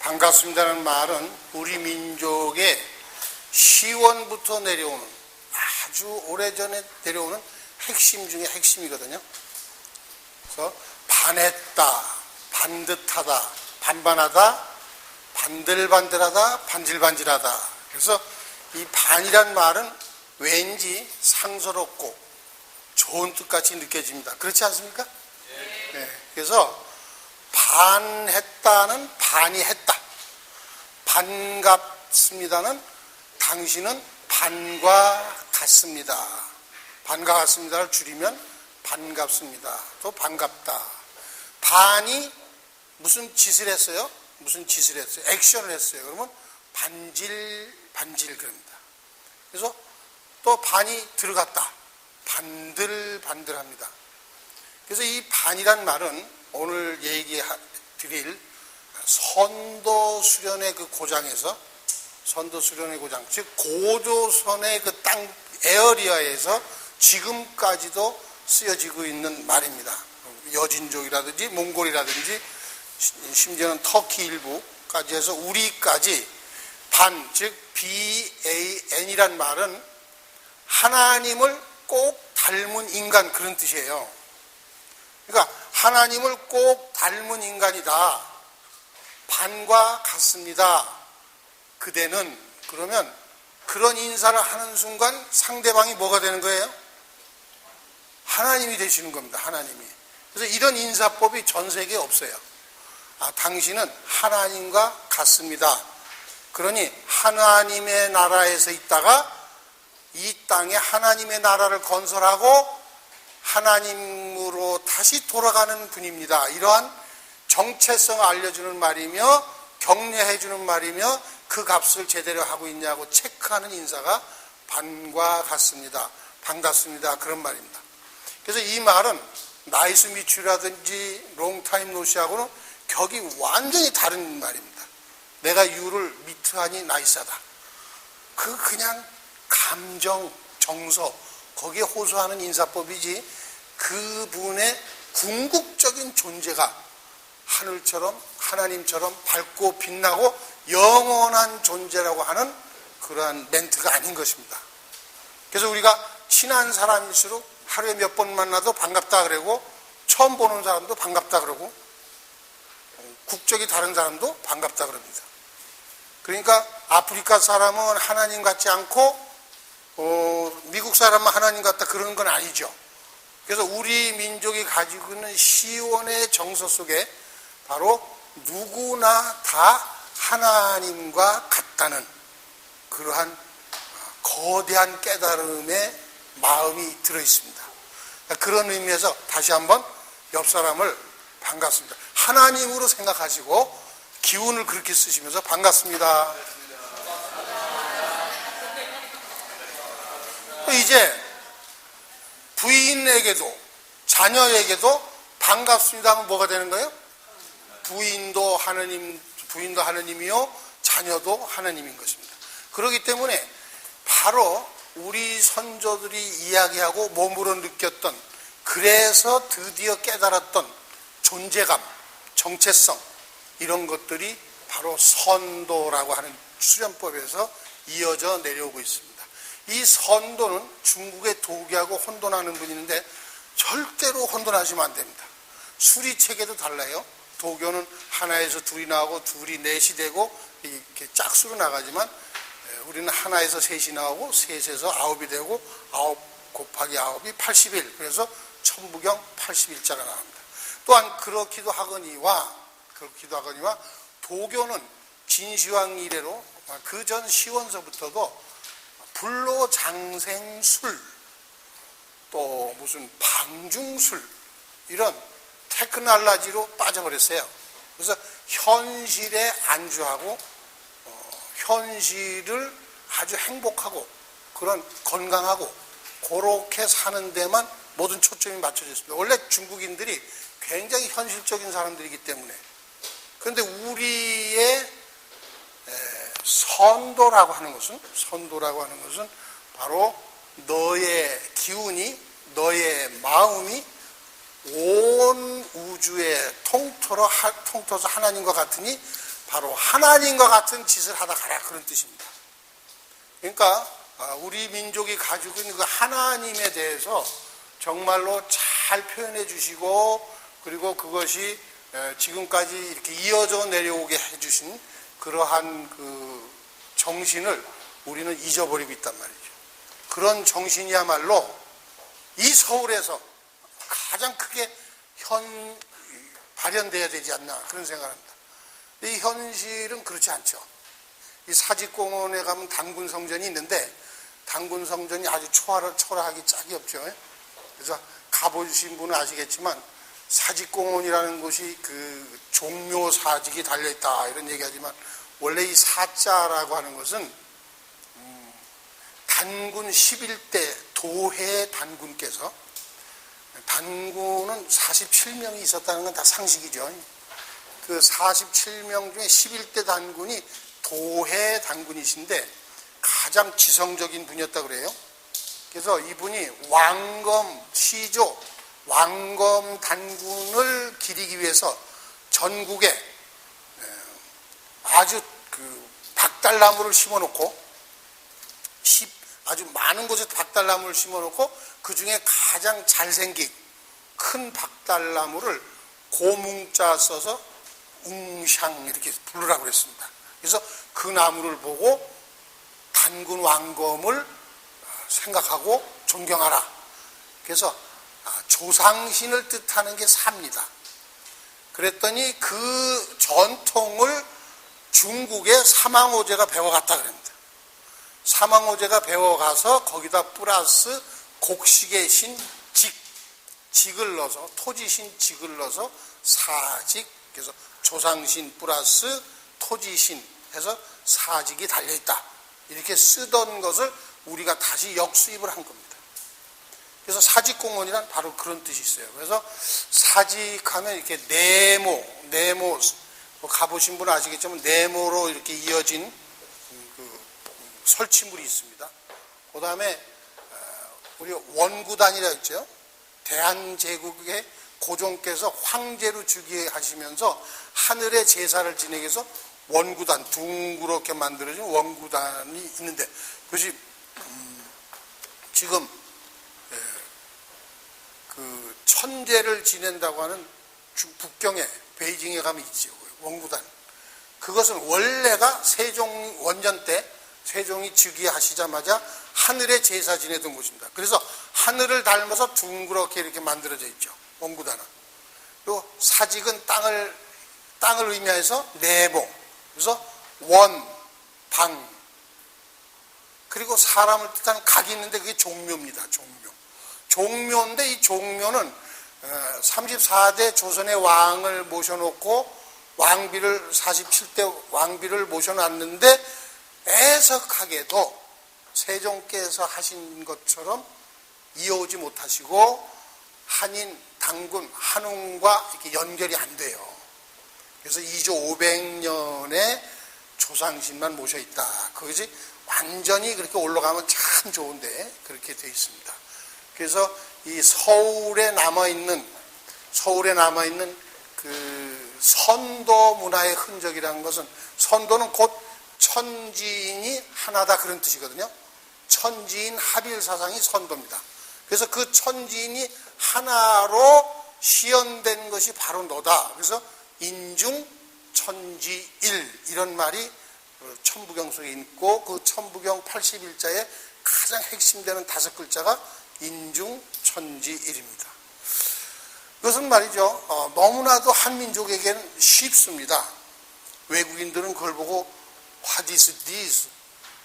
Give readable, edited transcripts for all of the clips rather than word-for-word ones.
반갑습니다는 말은 우리 민족의 시원부터 내려오는, 아주 오래전에 내려오는 핵심 중에 핵심이거든요. 그래서 반했다, 반듯하다, 반반하다, 반들반들하다, 반질반질하다. 그래서 이 반이란 말은 왠지 상서롭고 좋은 뜻같이 느껴집니다. 그렇지 않습니까? 네. 그래서 반했다는 반이 했다, 반갑습니다는 당신은 반과 같습니다. 반과 같습니다를 줄이면 반갑습니다. 또 반갑다. 반이 무슨 짓을 했어요? 무슨 짓을 했어요? 액션을 했어요. 그러면 반질 그럽니다. 그래서 또 반이 들어갔다. 반들합니다. 그래서 이 반이란 말은 오늘 얘기 드릴 선도 수련의 그 고장에서, 선도 수련의 고장, 즉 고조선의 그 땅 에어리아에서 지금까지도 쓰여지고 있는 말입니다. 여진족이라든지 몽골이라든지 심지어는 터키 일부까지 해서 우리까지 반, 즉 BAN이란 말은 하나님을 꼭 닮은 인간, 그런 뜻이에요. 그러니까 하나님을 꼭 닮은 인간이다, 반과 같습니다, 그대는. 그러면 그런 인사를 하는 순간 상대방이 뭐가 되는 거예요? 하나님이 되시는 겁니다. 하나님이. 그래서 이런 인사법이 전 세계에 없어요. 당신은 하나님과 같습니다. 그러니 하나님의 나라에서 있다가 이 땅에 하나님의 나라를 건설하고 하나님으로 다시 돌아가는 분입니다. 이러한 정체성을 알려주는 말이며 격려해주는 말이며 그 값을 제대로 하고 있냐고 체크하는 인사가 반과 같습니다, 반갑습니다, 그런 말입니다. 그래서 이 말은 나이스 미추라든지 롱타임 노시하고는 격이 완전히 다른 말입니다. 내가 유를 미트하니 나이스하다. 그냥 감정, 정서, 거기에 호소하는 인사법이지 그분의 궁극적인 존재가 하늘처럼 하나님처럼 밝고 빛나고 영원한 존재라고 하는 그러한 멘트가 아닌 것입니다. 그래서 우리가 친한 사람일수록 하루에 몇 번 만나도 반갑다 그러고, 처음 보는 사람도 반갑다 그러고, 국적이 다른 사람도 반갑다 그럽니다. 그러니까 아프리카 사람은 하나님 같지 않고 미국 사람은 하나님 같다, 그런 건 아니죠. 그래서 우리 민족이 가지고 있는 시원의 정서 속에 바로 누구나 다 하나님과 같다는 그러한 거대한 깨달음의 마음이 들어있습니다. 그런 의미에서 다시 한번 옆 사람을 반갑습니다, 하나님으로 생각하시고 기운을 그렇게 쓰시면서 반갑습니다. 이제 부인에게도 자녀에게도 반갑습니다 하면 뭐가 되는 거예요? 부인도 하느님이요 자녀도 하느님인 것입니다. 그렇기 때문에 바로 우리 선조들이 이야기하고 몸으로 느꼈던, 그래서 드디어 깨달았던 존재감, 정체성, 이런 것들이 바로 선도라고 하는 수련법에서 이어져 내려오고 있습니다. 이 선도는 중국의 도교하고 혼돈하는 분이 있는데 절대로 혼돈하시면 안 됩니다. 수리체계도 달라요. 도교는 하나에서 둘이 나오고 둘이 넷이 되고 이렇게 짝수로 나가지만 우리는 하나에서 셋이 나오고 셋에서 아홉이 되고 아홉 곱하기 아홉이 81, 그래서 천부경 81자가 나옵니다. 또한 그렇기도 하거니와 도교는 진시황 이래로 그 전 시원서부터도 불로장생술, 또 무슨 방중술, 이런 테크놀로지로 빠져버렸어요. 그래서 현실에 안주하고 현실을 아주 행복하고 그런 건강하고 그렇게 사는 데만 모든 초점이 맞춰져 있습니다. 원래 중국인들이 굉장히 현실적인 사람들이기 때문에. 그런데 우리의 선도라고 하는 것은 바로 너의 기운이, 너의 마음이 온 우주에 통틀어서 하나님과 같으니 바로 하나님과 같은 짓을 하다 가라, 그런 뜻입니다. 그러니까 우리 민족이 가지고 있는 그 하나님에 대해서 정말로 잘 표현해 주시고, 그리고 그것이 지금까지 이렇게 이어져 내려오게 해주신 그러한 그 정신을 우리는 잊어버리고 있단 말이죠. 그런 정신이야말로 이 서울에서 가장 크게 발현되어야 되지 않나, 그런 생각을 합니다. 이 현실은 그렇지 않죠. 이 사직공원에 가면 단군성전이 있는데 단군성전이 아주 초라하기 짝이 없죠. 그래서 가보신 분은 아시겠지만 사직공원이라는 곳이 그 종묘사직이 달려있다 이런 얘기하지만, 원래 이 사자라고 하는 것은 단군 11대 도해 단군께서, 단군은 47명이 있었다는 건 다 상식이죠. 그 47명 중에 11대 단군이 도해 단군이신데 가장 지성적인 분이었다고 그래요. 그래서 이분이 왕검 시조, 왕검 단군을 기리기 위해서 전국에 아주 그 박달나무를 심어놓고, 아주 많은 곳에 박달나무를 심어놓고 그 중에 가장 잘생긴 큰 박달나무를 고뭉자 써서 웅샹 이렇게 부르라고 그랬습니다. 그래서 그 나무를 보고 단군 왕검을 생각하고 존경하라. 그래서 조상신을 뜻하는 게 사입니다. 그랬더니 그 전통을 중국의 사망오제가 배워갔다 그럽니다. 사망오제가 배워가서 거기다 플러스 곡식의 신 직을 넣어서, 토지신 직을 넣어서 사직, 그래서 조상신 플러스 토지신 해서 사직이 달려있다, 이렇게 쓰던 것을 우리가 다시 역수입을 한 겁니다. 그래서 사직공원이란 바로 그런 뜻이 있어요. 그래서 사직하면 이렇게 네모 가보신 분은 아시겠지만 네모로 이렇게 이어진 그 설치물이 있습니다. 그 다음에 우리 원구단이라고 했죠. 대한제국의 고종께서 황제로 즉위하시면서 하늘의 제사를 지내기 위해서 원구단, 둥그렇게 만들어진 원구단이 있는데, 그것이 지금 그 천제를 지낸다고 하는 북경에, 베이징에 가면 있죠. 원구단. 그것은 원래가 세종 원전 때 세종이 즉위하시자마자 하늘의 제사 지내던 곳입니다. 그래서 하늘을 닮아서 둥그렇게 이렇게 만들어져 있죠. 원구단은. 그리고 사직은 땅을 의미해서 네모. 그래서 원, 방. 그리고 사람을 뜻하는 각이 있는데 그게 종묘입니다. 종묘인데 이 종묘는 34대 조선의 왕을 모셔놓고 왕비를 47대 왕비를 모셔놨는데 애석하게도 세종께서 하신 것처럼 이어오지 못하시고 한인, 당군, 한웅과 이렇게 연결이 안 돼요. 그래서 2조 500년의 조상신만 모셔 있다. 그것이 완전히 그렇게 올라가면 참 좋은데 그렇게 돼 있습니다. 그래서 이 서울에 남아있는 그 선도 문화의 흔적이라는 것은, 선도는 곧 천지인이 하나다 그런 뜻이거든요. 천지인 합일사상이 선도입니다. 그래서 그 천지인이 하나로 시연된 것이 바로 너다. 그래서 인중 천지일 이런 말이 천부경 속에 있고, 그 천부경 81자의 가장 핵심되는 5글자가 인중 천지일입니다. 그것은 말이죠, 너무나도 한민족에게는 쉽습니다. 외국인들은 그걸 보고 What is this?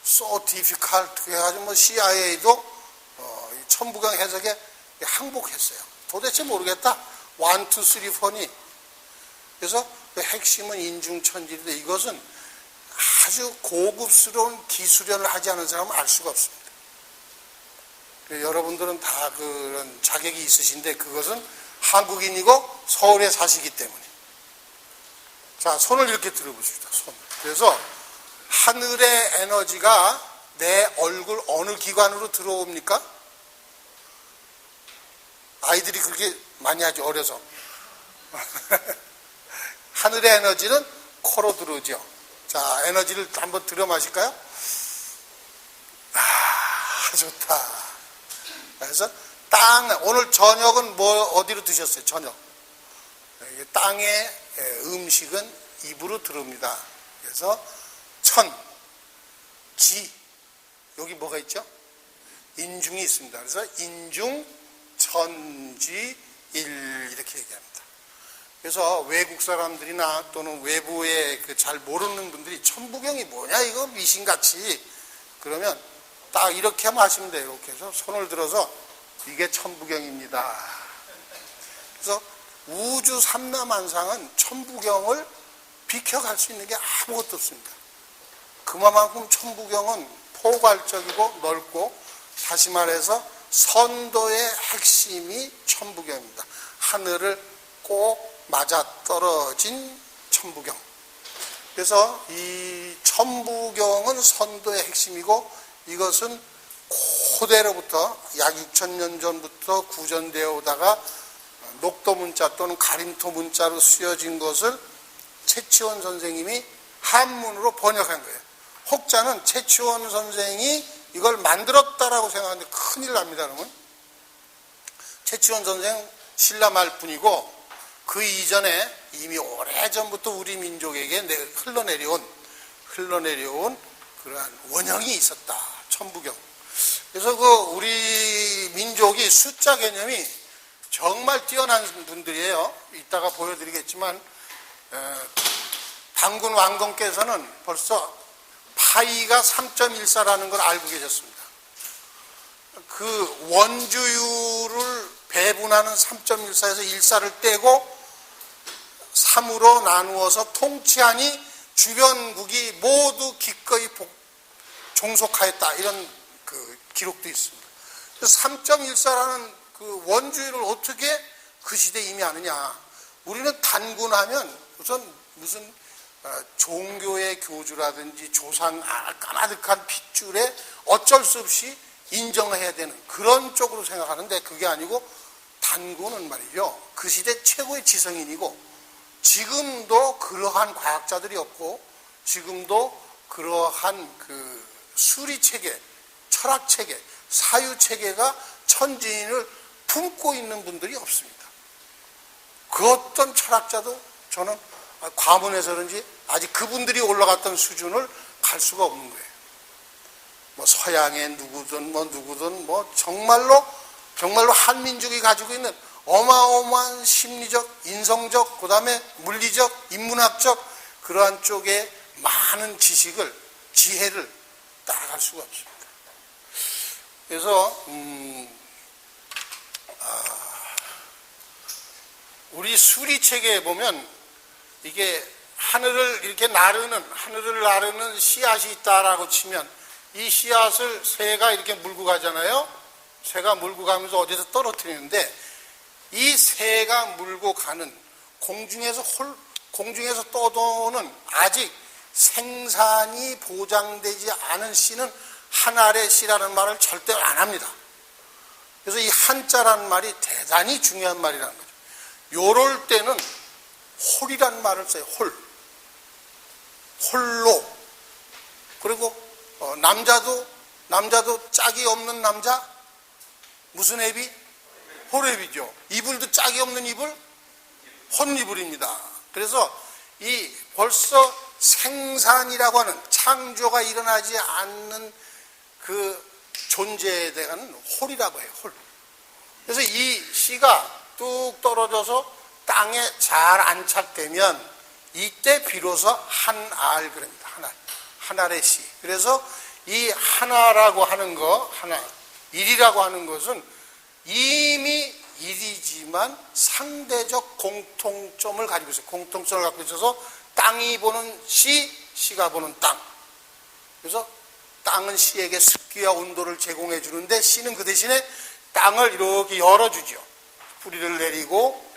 So difficult 해가지고 CIA도 천부경 해석에 항복했어요. 도대체 모르겠다. 1, 2, 3, 4니. 그래서 그 핵심은 인중천지인데 이것은 아주 고급스러운 기술연을 하지 않은 사람은 알 수가 없습니다. 여러분들은 다 그런 자격이 있으신데 그것은 한국인이고 서울에 사시기 때문에. 자, 손을 이렇게 들어보십시다. 손. 그래서 하늘의 에너지가 내 얼굴 어느 기관으로 들어옵니까? 아이들이 그렇게 많이 하죠, 어려서. 하늘의 에너지는 코로 들어오죠. 자, 에너지를 한번 들여 마실까요? 아, 좋다. 그래서 오늘 저녁은 어디로 드셨어요? 저녁. 땅의 음식은 입으로 들어옵니다. 그래서 지, 여기 뭐가 있죠? 인중이 있습니다. 그래서 인중, 지, 이렇게 얘기합니다. 그래서 외국 사람들이나 또는 외부에 잘 모르는 분들이 천부경이 뭐냐 이거 미신같이 그러면 딱 이렇게 마시면 돼요. 이렇게 해서 손을 들어서 이게 천부경입니다. 그래서 우주 삼라만상은 천부경을 비켜갈 수 있는 게 아무것도 없습니다. 그만큼 천부경은 포괄적이고 넓고 다시 말해서 선도의 핵심이 천부경입니다. 하늘을 꼭 맞아떨어진 천부경. 그래서 이 천부경은 선도의 핵심이고 이것은 고대로부터 약 6,000년 전부터 구전되어 오다가 녹도 문자 또는 가림토 문자로 쓰여진 것을 최치원 선생님이 한문으로 번역한 거예요. 혹자는 최치원 선생이 이걸 만들었다라고 생각하는데 큰일 납니다. 그러면 최치원 선생 신라말 뿐이고 그 이전에 이미 오래전부터 우리 민족에게 흘러내려온 그러한 원형이 있었다. 천부경. 그래서 우리 민족이 숫자 개념이 정말 뛰어난 분들이에요. 이따가 보여드리겠지만 당군 왕건께서는 벌써 파이가 3.14라는 걸 알고 계셨습니다. 그 원주율을 배분하는 3.14에서 1사를 떼고 3으로 나누어서 통치하니 주변국이 모두 기꺼이 종속하였다. 이런 그 기록도 있습니다. 3.14라는 그 원주율을 어떻게 그 시대에 이미 아느냐. 우리는 단군하면 우선 무슨 종교의 교주라든지 조상 까마득한 핏줄에 어쩔 수 없이 인정해야 되는 그런 쪽으로 생각하는데 그게 아니고 단군은 말이죠. 그 시대 최고의 지성인이고 지금도 그러한 과학자들이 없고 지금도 그러한 그 수리체계, 철학체계, 사유체계가 천지인을 품고 있는 분들이 없습니다. 그 어떤 철학자도 저는 과문해서 그런지 아직 그분들이 올라갔던 수준을 갈 수가 없는 거예요. 뭐 서양의 누구든 정말로 한민족이 가지고 있는 어마어마한 심리적, 인성적, 그 다음에 물리적, 인문학적 그러한 쪽에 많은 지식을, 지혜를 따라갈 수가 없습니다. 그래서 우리 수리체계에 보면 이게 하늘을 나르는 씨앗이 있다라고 치면 이 씨앗을 새가 이렇게 물고 가잖아요. 새가 물고 가면서 어디서 떨어뜨리는데 이 새가 물고 가는 공중에서 떠도는 아직 생산이 보장되지 않은 씨는 한알의 씨라는 말을 절대 안 합니다. 그래서 이 한자라는 말이 대단히 중요한 말이라는 거죠. 요럴 때는 홀이라는 말을 써요. 홀로. 그리고 남자도 짝이 없는 남자 무슨 애비? 홀애비죠. 이불도 짝이 없는 이불? 혼이불입니다. 그래서 이 벌써 생산이라고 하는 창조가 일어나지 않는 그 존재에 대한 홀이라고 해요. 홀. 그래서 이 씨가 뚝 떨어져서 땅에 잘 안착되면 이때 비로소 한알 그럽니다. 한알의 씨. 그래서 이 하나라고 하는 일이라고 하는 것은 이미 일이지만 상대적 공통점을 가지고 있어요. 공통점을 갖고 있어서 땅이 보는 씨가 보는 땅. 그래서 땅은 씨에게 습기와 온도를 제공해 주는데 씨는 그 대신에 땅을 이렇게 열어주죠. 뿌리를 내리고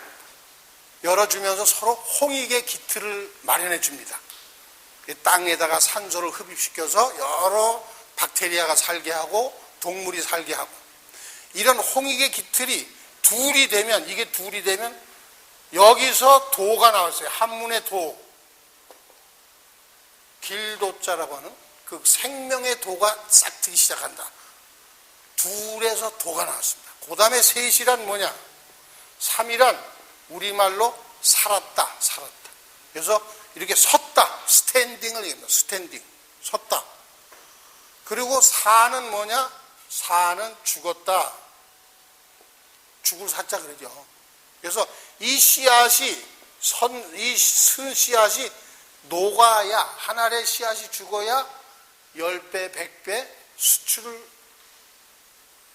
열어주면서 서로 홍익의 기틀을 마련해 줍니다. 땅에다가 산소를 흡입시켜서 여러 박테리아가 살게 하고 동물이 살게 하고 이런 홍익의 기틀이 둘이 되면 여기서 도가 나왔어요. 한문의 도. 길도자라고 하는 그 생명의 도가 싹 트기 시작한다. 둘에서 도가 나왔습니다. 그 다음에 셋이란 뭐냐? 3이란 우리말로 살았다. 그래서 이렇게 섰다. 스탠딩을 얘기합니다. 스탠딩. 섰다. 그리고 4는 뭐냐? 4는 죽었다. 죽을 사자 그러죠. 그래서 이 씨앗이 이 쓴 씨앗이 녹아야, 한 알의 씨앗이 죽어야 10배, 100배 수출을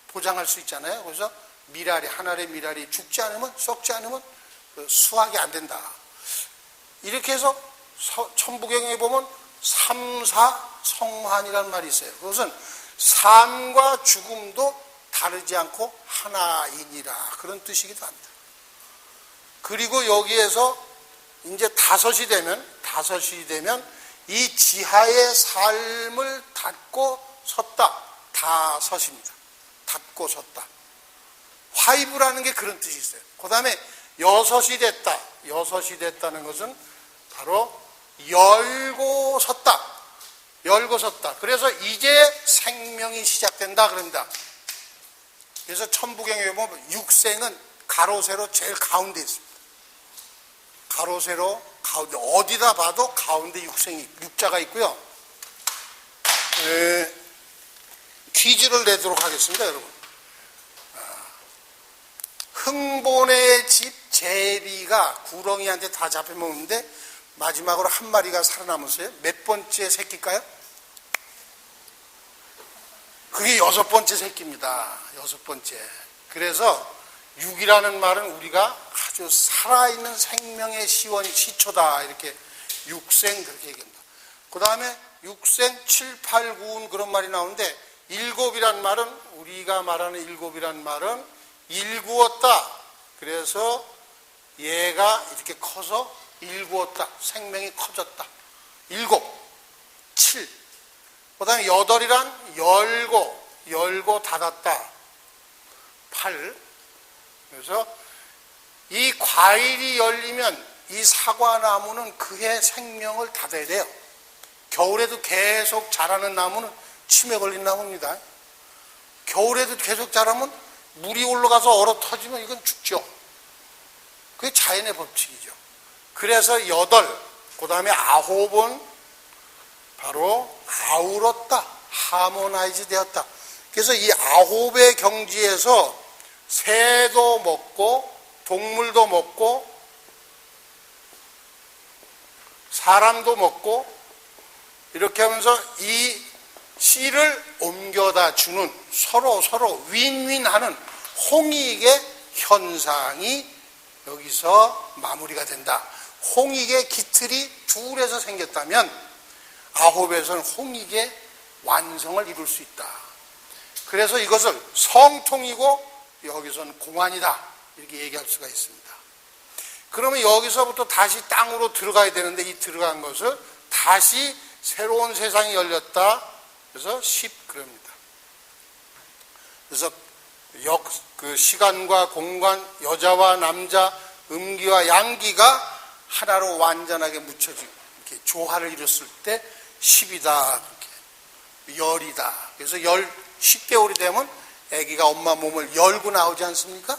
보장할 수 있잖아요. 그래서 미랄이, 한 알의 미랄이 죽지 않으면, 썩지 않으면 수확이 안 된다. 이렇게 해서 천부경에 보면 3, 4 성환이라는 말이 있어요. 그것은 삶과 죽음도 다르지 않고 하나이니라, 그런 뜻이기도 합니다. 그리고 여기에서 이제 5이 되면 이 지하의 삶을 닫고 섰다. 5입니다. 닫고 섰다. 화이브라는 게 그런 뜻이 있어요. 그 다음에 6이 됐다. 6이 됐다는 것은 바로 열고 섰다. 열고 섰다. 그래서 이제 생명이 시작된다 그럽니다. 그래서 천부경에 보면 육생은 가로 세로 제일 가운데 있습니다. 가로 세로 가운데, 어디다 봐도 가운데 육자가 있고요. 퀴즈를 내도록 하겠습니다, 여러분. 흥본의 집 제비가 구렁이한테 다 잡혀먹는데 마지막으로 한 마리가 살아남았어요. 몇 번째 새끼일까요? 그게 6번째 새끼입니다. 6번째. 그래서 6이라는 말은 우리가 아주 살아있는 생명의 시초다. 이렇게 육생 그렇게 얘기합니다. 그 다음에 육생 7, 8, 9는 그런 말이 나오는데, 7이란 말은, 우리가 말하는 7이란 말은 일구었다. 그래서 얘가 이렇게 커서 일구었다. 생명이 커졌다. 7, 7. 그 다음에 8이란 열고 닫았다. 8. 그래서 이 과일이 열리면 이 사과나무는 그해 생명을 닫아야 돼요. 겨울에도 계속 자라는 나무는 치매 걸린 나무입니다. 겨울에도 계속 자라면 물이 올라가서 얼어 터지면 이건 죽죠. 그게 자연의 법칙이죠. 그래서 8, 그 다음에 9은 바로 아우렀다. 하모나이즈 되었다. 그래서 이 9의 경지에서 새도 먹고 동물도 먹고 사람도 먹고 이렇게 하면서 이 씨를 옮겨다 주는 서로 윈윈하는 홍익의 현상이 여기서 마무리가 된다. 홍익의 깃틀이 둘에서 생겼다면 9에서는 홍익의 완성을 이룰 수 있다. 그래서 이것을 성통이고 여기서는 공안이다. 이렇게 얘기할 수가 있습니다. 그러면 여기서부터 다시 땅으로 들어가야 되는데, 이 들어간 것을 다시 새로운 세상이 열렸다. 그래서 10 그럽니다. 그래서 그 시간과 공간, 여자와 남자, 음기와 양기가 하나로 완전하게 묻혀지고 이렇게 조화를 이뤘을 때 10이다. 그렇게 열이다. 그래서 10개월이 되면 아기가 엄마 몸을 열고 나오지 않습니까?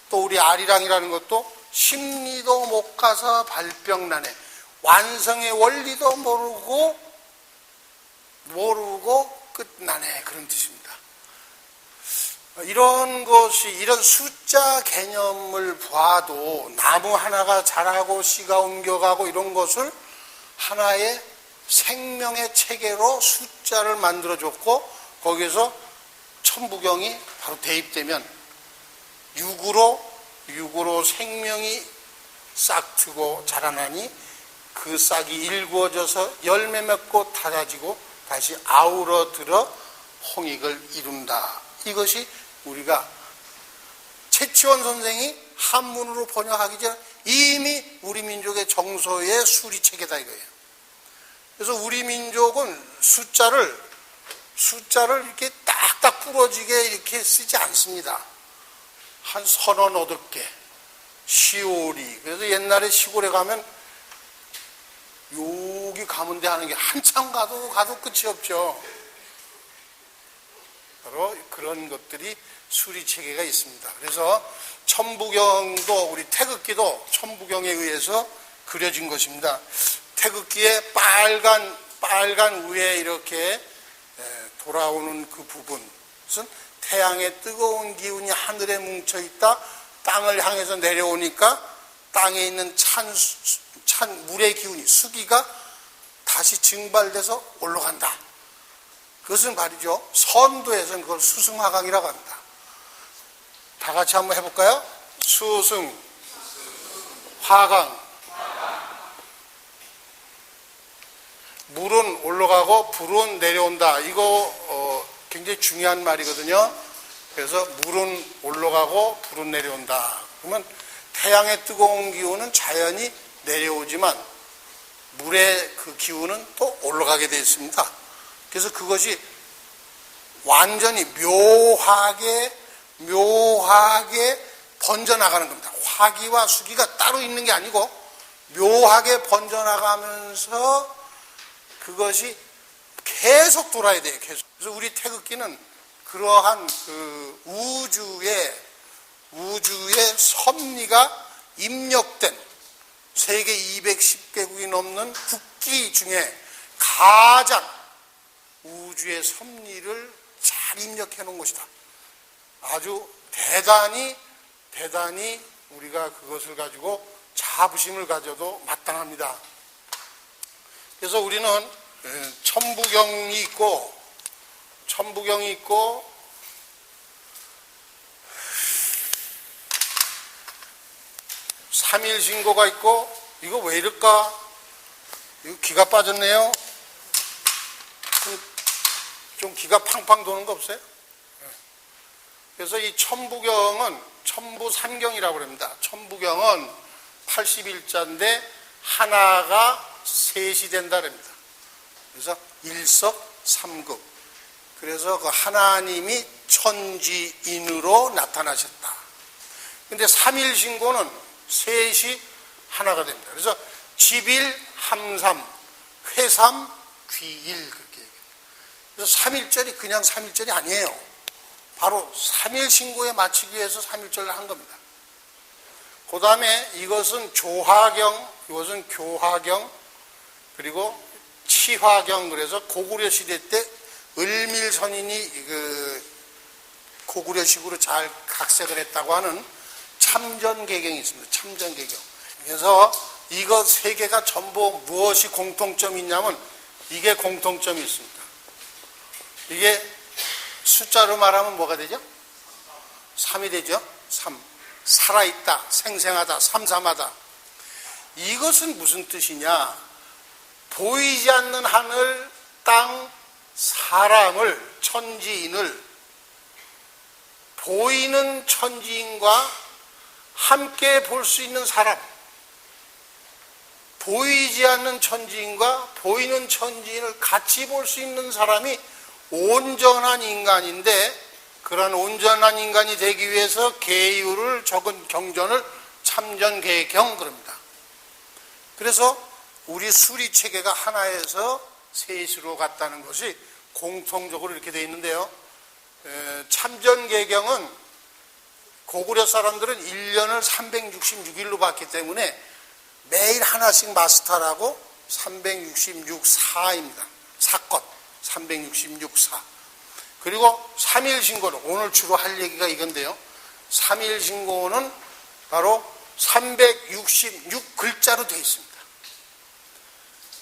또 우리 아리랑이라는 것도 심리도 못 가서 발병나네. 완성의 원리도 모르고 끝나네. 그런 뜻입니다. 이런 것이, 이런 숫자 개념을 봐도 나무 하나가 자라고 씨가 옮겨가고 이런 것을 하나의 생명의 체계로 숫자를 만들어줬고, 거기에서 천부경이 바로 대입되면 6으로 생명이 싹 트고 자라나니 그 싹이 일구어져서 열매 맺고 닫아지고 다시 아우러들어 홍익을 이룬다. 이것이 우리가 최치원 선생이 한문으로 번역하기 전에 이미 우리 민족의 정서의 수리체계다 이거예요. 그래서 우리 민족은 숫자를 이렇게 딱딱 부러지게 이렇게 쓰지 않습니다. 한 38개, 시오리. 그래서 옛날에 시골에 가면 여기 가면 돼 하는 게 한참 가도 끝이 없죠. 바로 그런 것들이 수리체계가 있습니다. 그래서 천부경도 우리 태극기도 천부경에 의해서 그려진 것입니다. 태극기의 빨간 위에 이렇게 돌아오는 그 부분은 태양의 뜨거운 기운이 하늘에 뭉쳐있다 땅을 향해서 내려오니까 땅에 있는 찬 물의 기운이 수기가 다시 증발돼서 올라간다. 그것은 말이죠. 선도에서는 그걸 수승화강이라고 합니다. 다 같이 한번 해볼까요? 수승, 화강. 물은 올라가고 불은 내려온다. 이거 굉장히 중요한 말이거든요. 그래서 물은 올라가고 불은 내려온다. 그러면 태양의 뜨거운 기운은 자연히 내려오지만 물의 그 기운은 또 올라가게 되어 있습니다. 그래서 그것이 완전히 묘하게 번져나가는 겁니다. 화기와 수기가 따로 있는 게 아니고 묘하게 번져나가면서 그것이 계속 돌아야 돼요. 계속. 그래서 우리 태극기는 그러한 그 우주의 섭리가 입력된 세계 210개국이 넘는 국기 중에 가장 우주의 섭리를 잘 입력해 놓은 것이다. 아주 대단히 우리가 그것을 가지고 자부심을 가져도 마땅합니다. 그래서 우리는 천부경이 있고 삼일신고가 있고, 이거 왜 이럴까? 이거 기가 빠졌네요. 좀 기가 팡팡 도는 거 없어요? 그래서 이 천부경은 천부삼경이라고 합니다. 천부경은 81자인데 하나가 셋이 된다 그럽니다. 그래서 일석삼극. 그래서 그 하나님이 천지인으로 나타나셨다. 근데 삼일신고는 셋이 하나가 됩니다. 그래서 집일, 함삼, 회삼, 귀일 그렇게 얘기해요. 그래서 삼일절이 그냥 삼일절이 아니에요. 바로 삼일신고에 맞추기 위해서 삼일절을 한 겁니다. 그 다음에 이것은 조화경, 이것은 교화경, 그리고 치화경. 그래서 고구려 시대 때 을밀선인이 그 고구려식으로 잘 각색을 했다고 하는 참전개경이 있습니다. 참전개경. 그래서 이거 세 개가 전부 무엇이 공통점이 있냐면 이게 공통점이 있습니다. 이게 숫자로 말하면 뭐가 되죠? 3이 되죠? 3. 살아있다, 생생하다, 삼삼하다. 이것은 무슨 뜻이냐? 보이지 않는 하늘, 땅, 사람을, 천지인을 보이는 천지인과 함께 볼 수 있는 사람, 보이지 않는 천지인과 보이는 천지인을 같이 볼 수 있는 사람이 온전한 인간인데, 그런 온전한 인간이 되기 위해서 계율을 적은 경전을 참전계경 그럽니다. 그래서 우리 수리체계가 하나에서 셋으로 갔다는 것이 공통적으로 이렇게 되어 있는데요. 참전계경은 고구려 사람들은 1년을 366일로 봤기 때문에 매일 하나씩 마스터라고 366사입니다. 사건 366사. 그리고 3일신고는 오늘 주로 할 얘기가 이건데요. 3일신고는 바로 366글자로 되어 있습니다.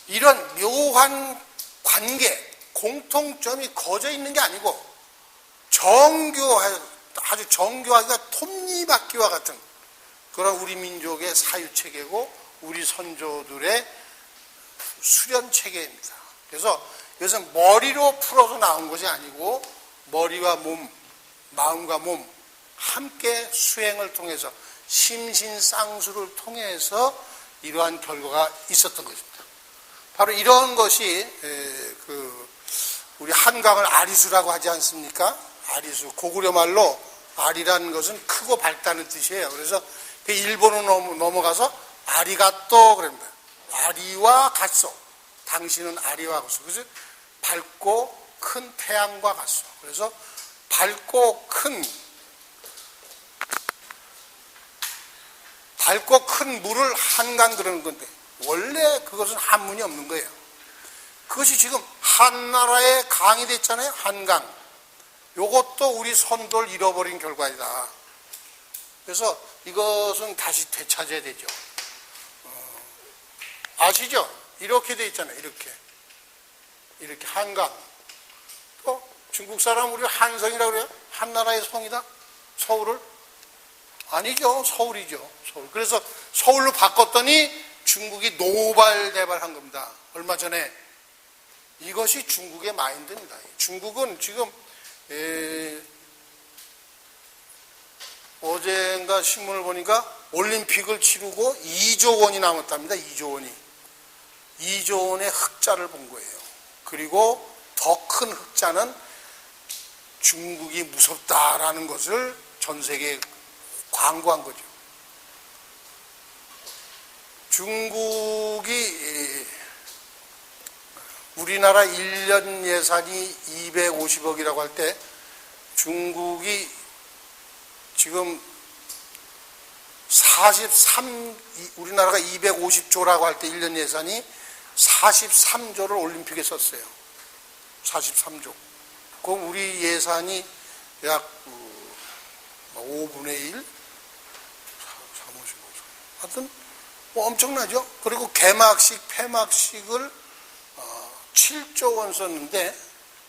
이런 묘한 관계, 공통점이 거저 있는 게 아니고 아주 정교하기가 톱니바퀴와 같은 그런 우리 민족의 사유체계고 우리 선조들의 수련체계입니다. 그래서 이것은 머리로 풀어서 나온 것이 아니고 머리와 몸, 마음과 몸 함께 수행을 통해서 심신쌍수를 통해서 이러한 결과가 있었던 것입니다. 바로 이런 것이 우리 한강을 아리수라고 하지 않습니까? 아리수, 고구려 말로 아리라는 것은 크고 밝다는 뜻이에요. 그래서 일본으로 넘어가서 아리가또 그럽니다. 아리와 갓소, 당신은 아리와 같소. 그래서 밝고 큰 태양과 같소. 그래서 밝고 큰 물을 한강 그러는 건데 원래 그것은 한문이 없는 거예요. 그것이 지금 한나라에 강이 됐잖아요. 한강. 요것도 우리 선도를 잃어버린 결과이다. 그래서 이것은 다시 되찾아야 되죠. 아시죠? 이렇게 돼 있잖아요. 이렇게 한강. 또 중국 사람 우리 한성이라고 그래요? 한나라의 성이다? 서울을? 아니죠. 서울이죠. 서울. 그래서 서울로 바꿨더니 중국이 노발대발한 겁니다. 얼마 전에. 이것이 중국의 마인드입니다. 중국은 지금 어젠가 신문을 보니까 올림픽을 치르고 2조 원이 남았답니다. 2조 원이. 2조 원의 흑자를 본 거예요. 그리고 더 큰 흑자는 중국이 무섭다라는 것을 전 세계에 광고한 거죠. 중국이 우리나라 1년 예산이 250억이라고 할 때 중국이 지금 우리나라가 250조라고 할 때 1년 예산이 43조를 올림픽에 썼어요. 43조. 그럼 우리 예산이 약 5분의 1? 3, 55. 하여튼 엄청나죠. 그리고 개막식, 폐막식을 7조 원 썼는데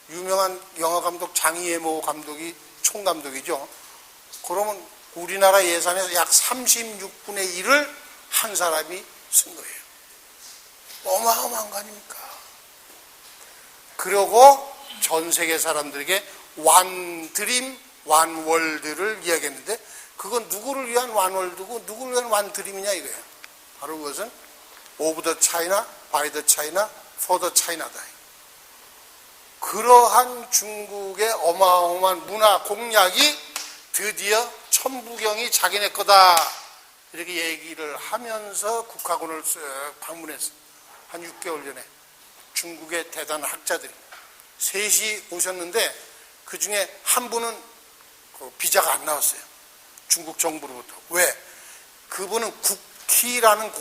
유명한 영화감독 장이에모 감독이 총감독이죠. 그러면 우리나라 예산에서 약 36분의 1을 한 사람이 쓴 거예요. 어마어마한 거 아닙니까? 그러고 전 세계 사람들에게 완드림, 완월드를 이야기했는데 그건 누구를 위한 완월드고 누구를 위한 완드림이냐 이거예요. 바로 그것은 오브 더 차이나, 바이 더 차이나, 포 더 차이나다. 그러한 중국의 어마어마한 문화 공약이 드디어 천부경이 자기네 거다 이렇게 얘기를 하면서 국학원을 방문했어요. 한 6개월 전에 중국의 대단한 학자들이 셋이 오셨는데 그 중에 한 분은 비자가 안 나왔어요. 중국 정부로부터. 왜? 그분은 국희라는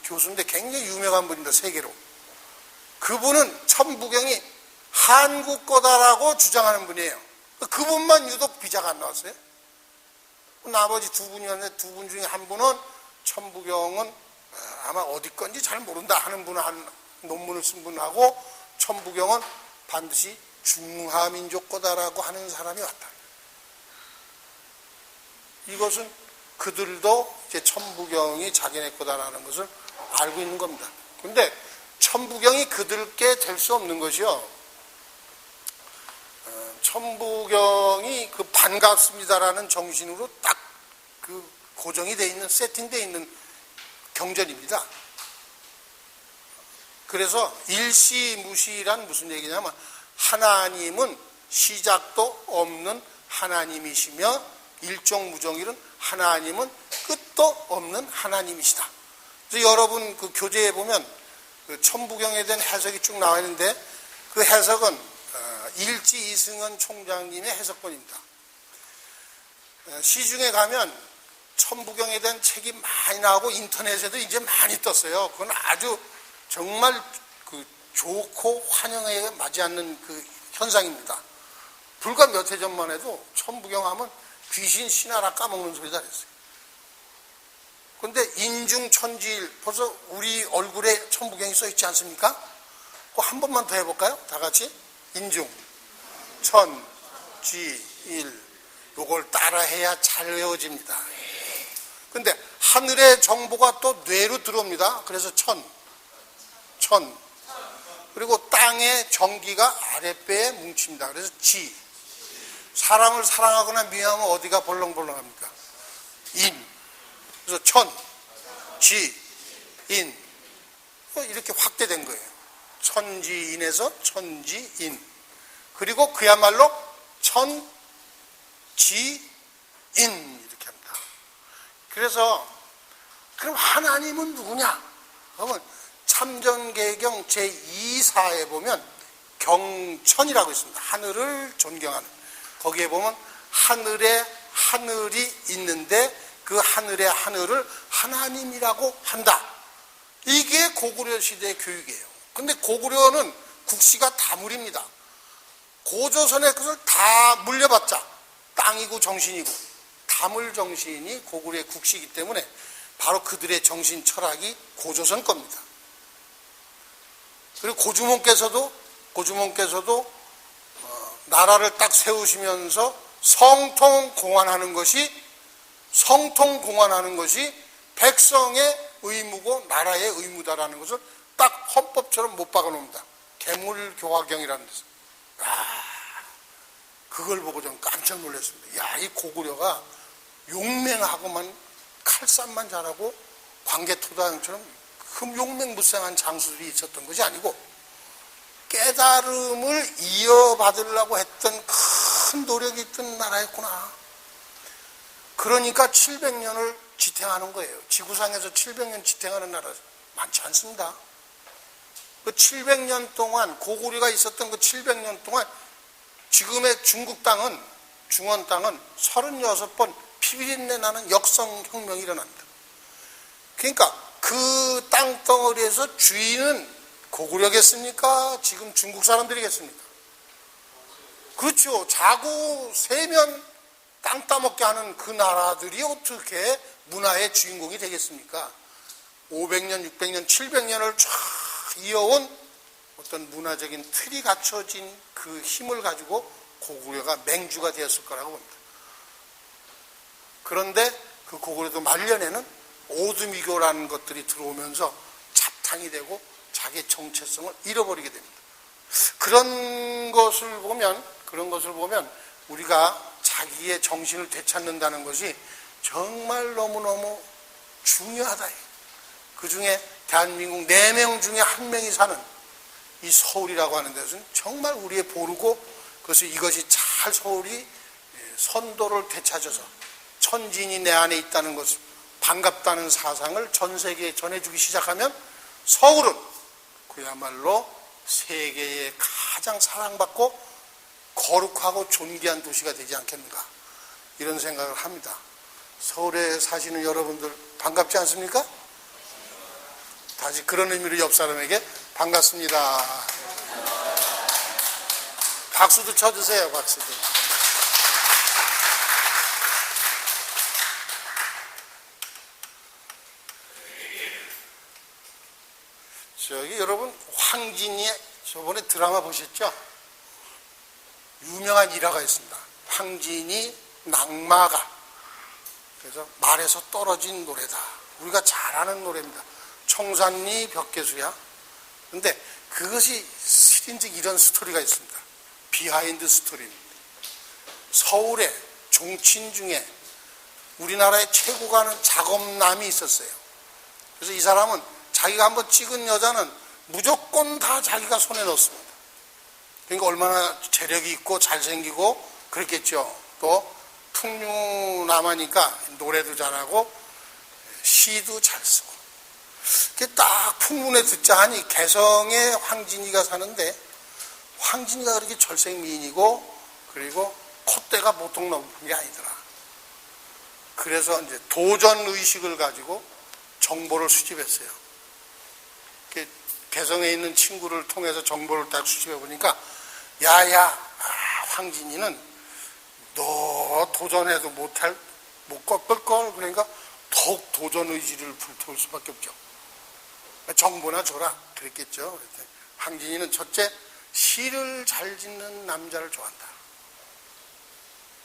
교수인데 굉장히 유명한 분입니다. 세계로. 그분은 천부경이 한국 거다라고 주장하는 분이에요. 그분만 유독 비자가 안 나왔어요. 나머지 두 분이었는데 두 분 중에 한 분은 천부경은 아마 어디 건지 잘 모른다 하는 분은 한 논문을 쓴 분하고 천부경은 반드시 중화민족 거다라고 하는 사람이 왔다. 이것은 그들도 이제 천부경이 자기네 거다라는 것을 알고 있는 겁니다. 그런데 천부경이 그들께 될 수 없는 것이요. 천부경이 그 반갑습니다라는 정신으로 딱 그 고정이 돼 있는, 세팅되어 있는 경전입니다. 그래서 일시무시란 무슨 얘기냐면 하나님은 시작도 없는 하나님이시며 일종무정일은 하나님은 끝도 없는 하나님이시다. 그래서 여러분 그 교재에 보면 그 천부경에 대한 해석이 쭉 나와 있는데 그 해석은 일지 이승헌 총장님의 해석본입니다. 시중에 가면 천부경에 대한 책이 많이 나오고 인터넷에도 이제 많이 떴어요. 그건 아주 정말 그 좋고 환영에 맞지 않는 그 현상입니다. 불과 몇 해 전만 해도 천부경 하면 귀신 신하라 까먹는 소리다 그랬어요. 그런데 인중천지일 벌써 우리 얼굴에 천부경이 써 있지 않습니까? 그거 한 번만 더 해볼까요? 다 같이 인중, 천, 지, 일 요걸 따라해야 잘 외워집니다. 근데 하늘의 정보가 또 뇌로 들어옵니다. 그래서 천. 그리고 땅의 전기가 아랫배에 뭉칩니다. 그래서 지. 사람을 사랑하거나 미워하면 어디가 벌렁벌렁합니까? 인. 그래서 천, 지, 인. 이렇게 확대된 거예요. 천지인에서 천지인. 그리고 그야말로 천지인 이렇게 합니다. 그래서 그럼 하나님은 누구냐? 그러면 삼전개경 제2사에 보면 경천이라고 있습니다. 하늘을 존경하는. 거기에 보면 하늘에 하늘이 있는데 그 하늘의 하늘을 하나님이라고 한다. 이게 고구려 시대의 교육이에요. 근데 고구려는 국시가 다물입니다. 고조선의 것을 다 물려받자 땅이고 정신이고 다물 정신이 고구려의 국시이기 때문에 바로 그들의 정신 철학이 고조선 겁니다. 그리고 고주몽께서도 나라를 딱 세우시면서 성통공안하는 것이 백성의 의무고 나라의 의무다라는 것을 딱 헌법처럼 못 박아놓습니다. 개물교화경이라는 데서. 그걸 보고 좀 깜짝 놀랐습니다. 이 고구려가 용맹하고만 칼싸움만 잘하고 광개토다형처럼 용맹무쌍한 장수들이 있었던 것이 아니고 깨달음을 이어받으려고 했던 큰 노력이 있던 나라였구나. 그러니까 700년을 지탱하는 거예요. 지구상에서 700년 지탱하는 나라 많지 않습니다. 그 700년 동안 고구려가 있었던 그 700년 동안 지금의 중국 땅은 중원 땅은 36번 피비린내 나는 역성혁명이 일어납니다. 그러니까 그 땅덩어리에서 주인은 고구려겠습니까? 지금 중국 사람들이겠습니까? 그렇죠. 자고 세면 땅 따먹게 하는 그 나라들이 어떻게 문화의 주인공이 되겠습니까? 500년, 600년, 700년을 쫙 이어온 어떤 문화적인 틀이 갖춰진 그 힘을 가지고 고구려가 맹주가 되었을 거라고 봅니다. 그런데 그 고구려도 말년에는 오두미교라는 것들이 들어오면서 잡탕이 되고 자기의 정체성을 잃어버리게 됩니다. 그런 것을 보면 우리가 자기의 정신을 되찾는다는 것이 정말 너무너무 중요하다. 그 중에 대한민국 4명 중에 1명이 사는 이 서울이라고 하는 데서는 정말 우리의 보루고 그래서 이것이 잘 서울이 선도를 되찾아서 천진이 내 안에 있다는 것을 반갑다는 사상을 전 세계에 전해주기 시작하면 서울은 그야말로 세계에 가장 사랑받고 거룩하고 존귀한 도시가 되지 않겠는가 이런 생각을 합니다. 서울에 사시는 여러분들 반갑지 않습니까? 다시 그런 의미로 옆 사람에게 반갑습니다. 박수도 쳐주세요. 박수도. 저기 여러분 황진이의 저번에 드라마 보셨죠? 유명한 일화가 있습니다. 황진이 낙마가 그래서 말에서 떨어진 노래다. 우리가 잘 아는 노래입니다. 청산리 벽계수야. 근데 그것이 실인즉 이런 스토리가 있습니다. 비하인드 스토리입니다. 서울에 종친 중에 우리나라의 최고가 하는 작업남이 있었어요. 그래서 이 사람은 자기가 한번 찍은 여자는 무조건 다 자기가 손에 넣습니다. 그러니까 얼마나 재력이 있고 잘생기고 그랬겠죠. 또 풍류남하니까 노래도 잘하고 시도 잘 쓰고. 그게 딱 풍문에 듣자 하니 개성에 황진이가 사는데 황진이가 그렇게 절생미인이고 그리고 콧대가 보통 높은 게 아니더라. 그래서 이제 도전의식을 가지고 정보를 수집했어요. 개성에 있는 친구를 통해서 정보를 딱 수집해 보니까 황진이는 너 도전해도 못 꺾을걸. 그러니까 더욱 도전 의지를 불태울 수밖에 없죠. 정보나 줘라 그랬겠죠. 황진이는 첫째 시를 잘 짓는 남자를 좋아한다.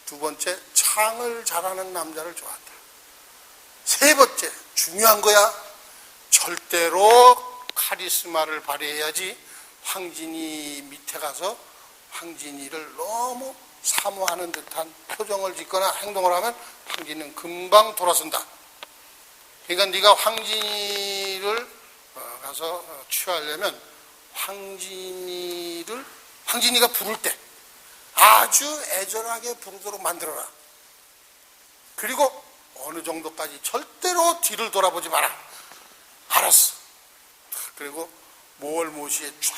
두 번째 창을 잘하는 남자를 좋아한다. 세 번째 중요한 거야. 절대로 카리스마를 발휘해야지. 황진이 밑에 가서 황진이를 너무 사모하는 듯한 표정을 짓거나 행동을 하면 황진이는 금방 돌아선다. 그러니까 네가 황진이를 가서 취하려면 황진이가 부를 때 아주 애절하게 부르도록 만들어라. 그리고 어느 정도까지 절대로 뒤를 돌아보지 마라. 알았어. 그리고 모월모시에 쫙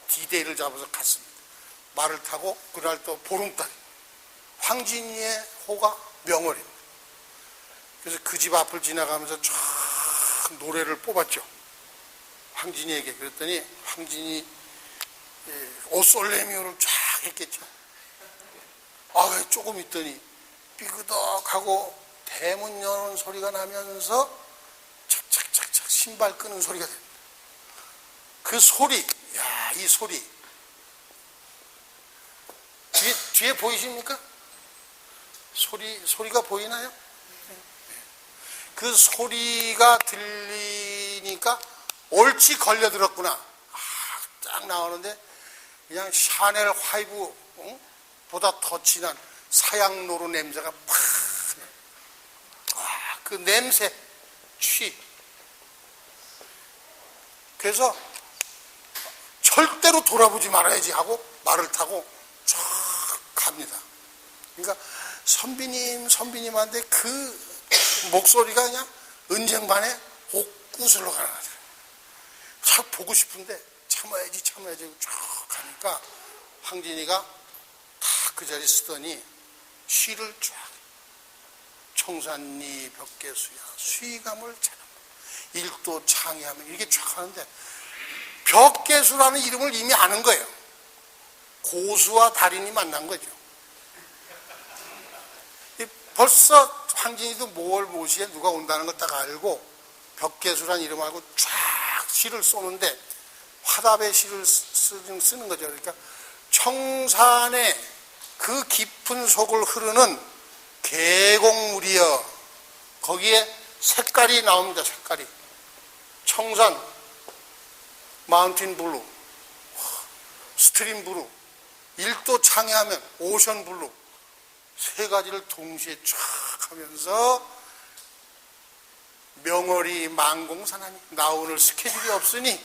디데이를 잡아서 갔습니다. 말을 타고 그날 또 보름달 황진이의 호가 명월입니다. 그래서 그 집 앞을 지나가면서 쫙 노래를 뽑았죠. 황진이에게. 그랬더니 황진이 오솔레미오를 쫙 했겠죠. 조금 있더니 삐그덕하고 대문 여는 소리가 나면서 착착착착 신발 끄는 소리가 됩니다. 그 소리, 이 소리. 뒤에 보이십니까? 소리가 보이나요? 그 소리가 들리니까 옳지 걸려들었구나. 딱 나오는데 그냥 샤넬 화이브 보다 더 진한 사양노루 냄새가 팍. 그 냄새, 취. 그래서 절대로 돌아보지 말아야지 하고 말을 타고 쫙 갑니다. 그러니까 선비님한테 그 목소리가 그냥 은쟁반에 옥구슬로 가는 거죠. 참 보고 싶은데 참아야지 쫙 가니까 황진이가 다 그 자리 쓰더니 시를 쫙 청산리 벽계수야 수의감을 찾아 일도 창의하면 이렇게 쫙 하는데 벽계수라는 이름을 이미 아는 거예요. 고수와 달인이 만난 거죠. 벌써 황진이도 모월모시에 누가 온다는 걸 딱 알고 벽계수라는 이름 알고 쫙 시를 쏘는데 화답의 시를 쓰는 거죠. 그러니까 청산의 그 깊은 속을 흐르는 계곡물이여. 거기에 색깔이 나옵니다. 색깔이. 청산, 마운틴 블루, 스트림 블루, 일도 창의하면 오션 블루. 세 가지를 동시에 쫙 하면서 명월이 만공산하니 나 오늘 스케줄이 없으니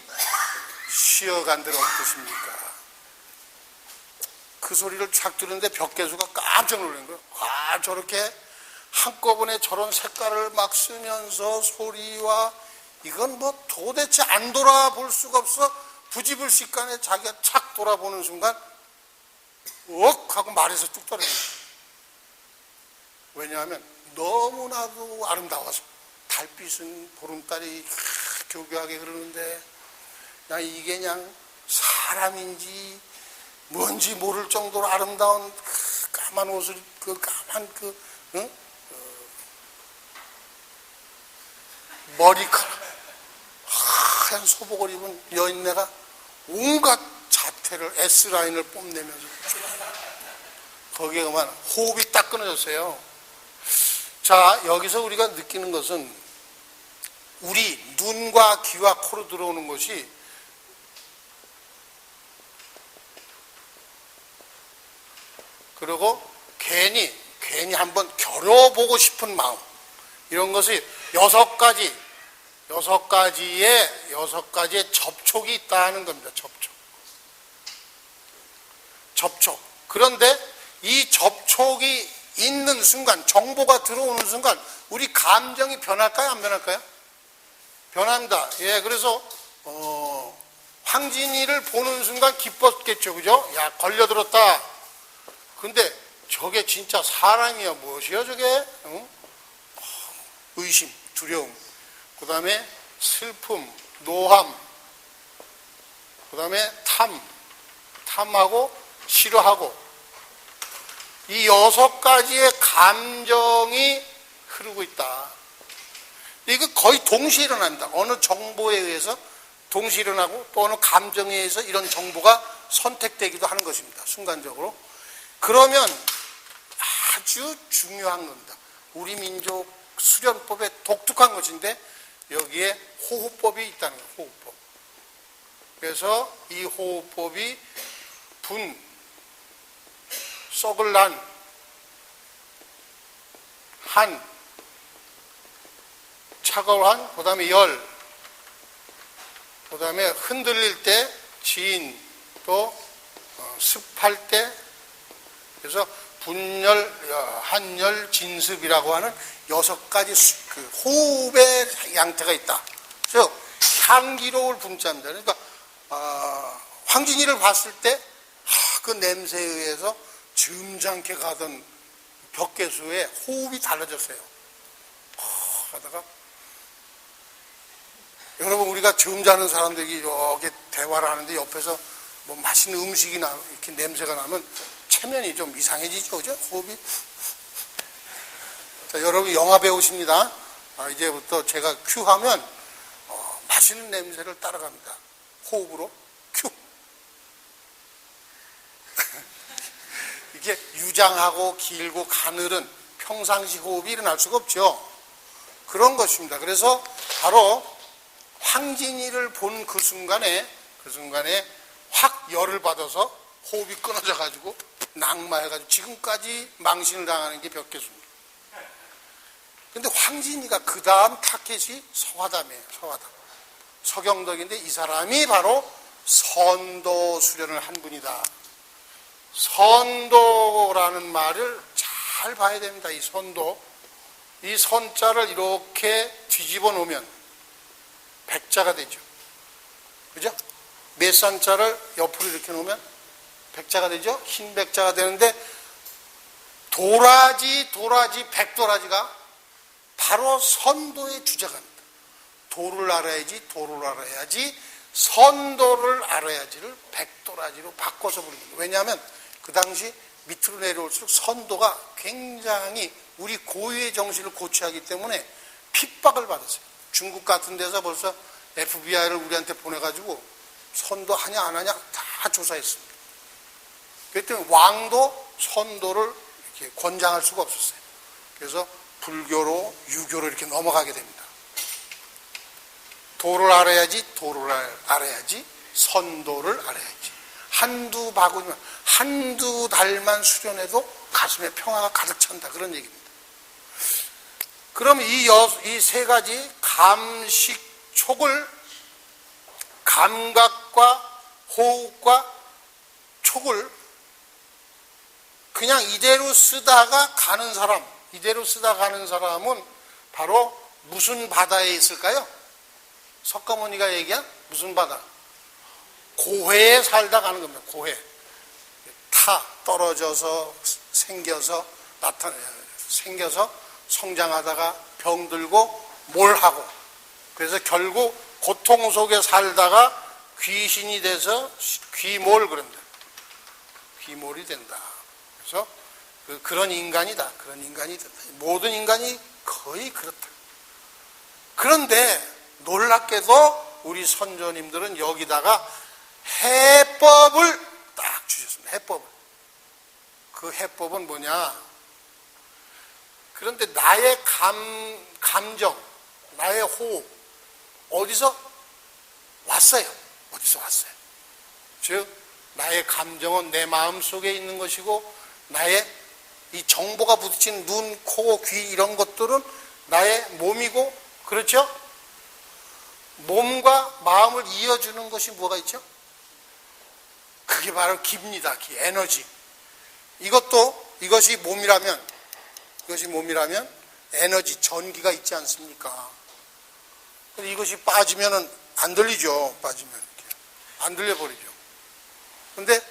쉬어간들 어떠십니까? 그 소리를 쫙 들었는데 벽계수가 깜짝 놀란 거예요. 저렇게 한꺼번에 저런 색깔을 막 쓰면서 소리와 이건 뭐 도대체 안 돌아볼 수가 없어. 부지불식간에 자기가 착 돌아보는 순간 억 하고 말에서 뚝 떨어져요. 왜냐하면 너무나도 아름다워서 달빛은 보름달이 교교하게 흐르는데 그냥 이게 그냥 사람인지 뭔지 모를 정도로 아름다운 그 까만 옷을 까만 머리카락 하얀 소복을 입은 여인네가 온갖 자태를 S라인을 뽐내면서 거기에 그만 호흡이 딱 끊어졌어요. 자, 여기서 우리가 느끼는 것은 우리 눈과 귀와 코로 들어오는 것이 그리고 괜히 한번 겨뤄보고 싶은 마음, 이런 것이 여섯 가지의 접촉이 있다는 겁니다. 접촉. 그런데 이 접촉이 있는 순간, 정보가 들어오는 순간 우리 감정이 변할까요? 안 변할까요? 변합니다. 예, 그래서 황진이를 보는 순간 기뻤겠죠, 그죠? 야, 걸려들었다. 근데 저게 진짜 사람이야 무엇이야 저게? 응? 의심, 두려움, 그 다음에 슬픔, 노함, 그 다음에 탐하고 싫어하고, 이 여섯 가지의 감정이 흐르고 있다. 이거 거의 동시에 일어납니다. 어느 정보에 의해서 동시에 일어나고 또 어느 감정에 의해서 이런 정보가 선택되기도 하는 것입니다. 순간적으로. 그러면 아주 중요한 겁니다. 우리 민족 수련법의 독특한 것인데 여기에 호흡법이 있다는 거예요. 호흡법. 그래서 이 호흡법이 분, 썩을 난, 한, 차가운, 그 다음에 열, 그 다음에 흔들릴 때 진, 또 습할 때, 그래서 분열, 한열, 진습이라고 하는 여섯 가지 그 호흡의 양태가 있다. 즉 향기로울 분자입니다. 그러니까 황진이를 봤을 때 그 냄새에 의해서 점잖게 가던 벽계수의 호흡이 달라졌어요. 하다가 여러분, 우리가 점잖은 사람들이 이렇게 대화를 하는데 옆에서 뭐 맛있는 음식이나 이렇게 냄새가 나면 체면이 좀 이상해지죠, 그죠? 호흡이. 자, 여러분 영화 배우십니다. 이제부터 제가 큐 하면 맛있는 냄새를 따라갑니다. 호흡으로 큐. 이게 유장하고 길고 가늘은 평상시 호흡이 일어날 수가 없죠. 그런 것입니다. 그래서 바로 황진이를 본 그 순간에 확 열을 받아서 호흡이 끊어져 가지고 낙마해 가지고 지금까지 망신을 당하는 게 벽계수입니다. 근데 황진이가 그 다음 타켓이 서화담이에요. 서화담. 서경덕인데 이 사람이 바로 선도 수련을 한 분이다. 선도라는 말을 잘 봐야 됩니다. 이 선도. 이 선자를 이렇게 뒤집어 놓으면 백자가 되죠. 그죠? 몇산자를 옆으로 이렇게 놓으면 백자가 되죠? 흰 백자가 되는데 도라지, 백도라지가 바로 선도의 주제가입니다. 도를 알아야지, 선도를 알아야지를 백도라지로 바꿔서 부릅니다. 왜냐하면 그 당시 밑으로 내려올수록 선도가 굉장히 우리 고유의 정신을 고취하기 때문에 핍박을 받았어요. 중국 같은 데서 벌써 FBI를 우리한테 보내가지고 선도 하냐 안 하냐 다 조사했습니다. 그렇기 때문에 왕도 선도를 이렇게 권장할 수가 없었어요. 그래서 불교로 유교로 이렇게 넘어가게 됩니다. 도를 알아야지, 선도를 알아야지. 한두 달만 수련해도 가슴에 평화가 가득 찬다. 그런 얘기입니다. 그럼 이 세 가지 감식촉을 감각과 호흡과 촉을 그냥 이대로 쓰다가 가는 사람은 바로 무슨 바다에 있을까요? 석가모니가 얘기한 무슨 바다? 고해에 살다 가는 겁니다. 고해. 떨어져서 생겨서 성장하다가 병들고 뭘 하고, 그래서 결국 고통 속에 살다가 귀신이 돼서 귀몰 그럽니다. 귀몰이 된다. 그래서 그런 인간이다. 모든 인간이 거의 그렇다. 그런데 놀랍게도 우리 선조님들은 여기다가 해법을 딱 주셨습니다. 해법을. 그 해법은 뭐냐? 그런데 나의 감정, 나의 호흡, 어디서 왔어요? 즉, 나의 감정은 내 마음 속에 있는 것이고, 나의 이 정보가 부딪힌 눈, 코, 귀 이런 것들은 나의 몸이고, 그렇죠? 몸과 마음을 이어주는 것이 뭐가 있죠? 그게 바로 기입니다. 기, 에너지. 이것이 몸이라면 에너지, 전기가 있지 않습니까? 이것이 빠지면은 안 들리죠. 빠지면 이렇게 안 들려버리죠. 근데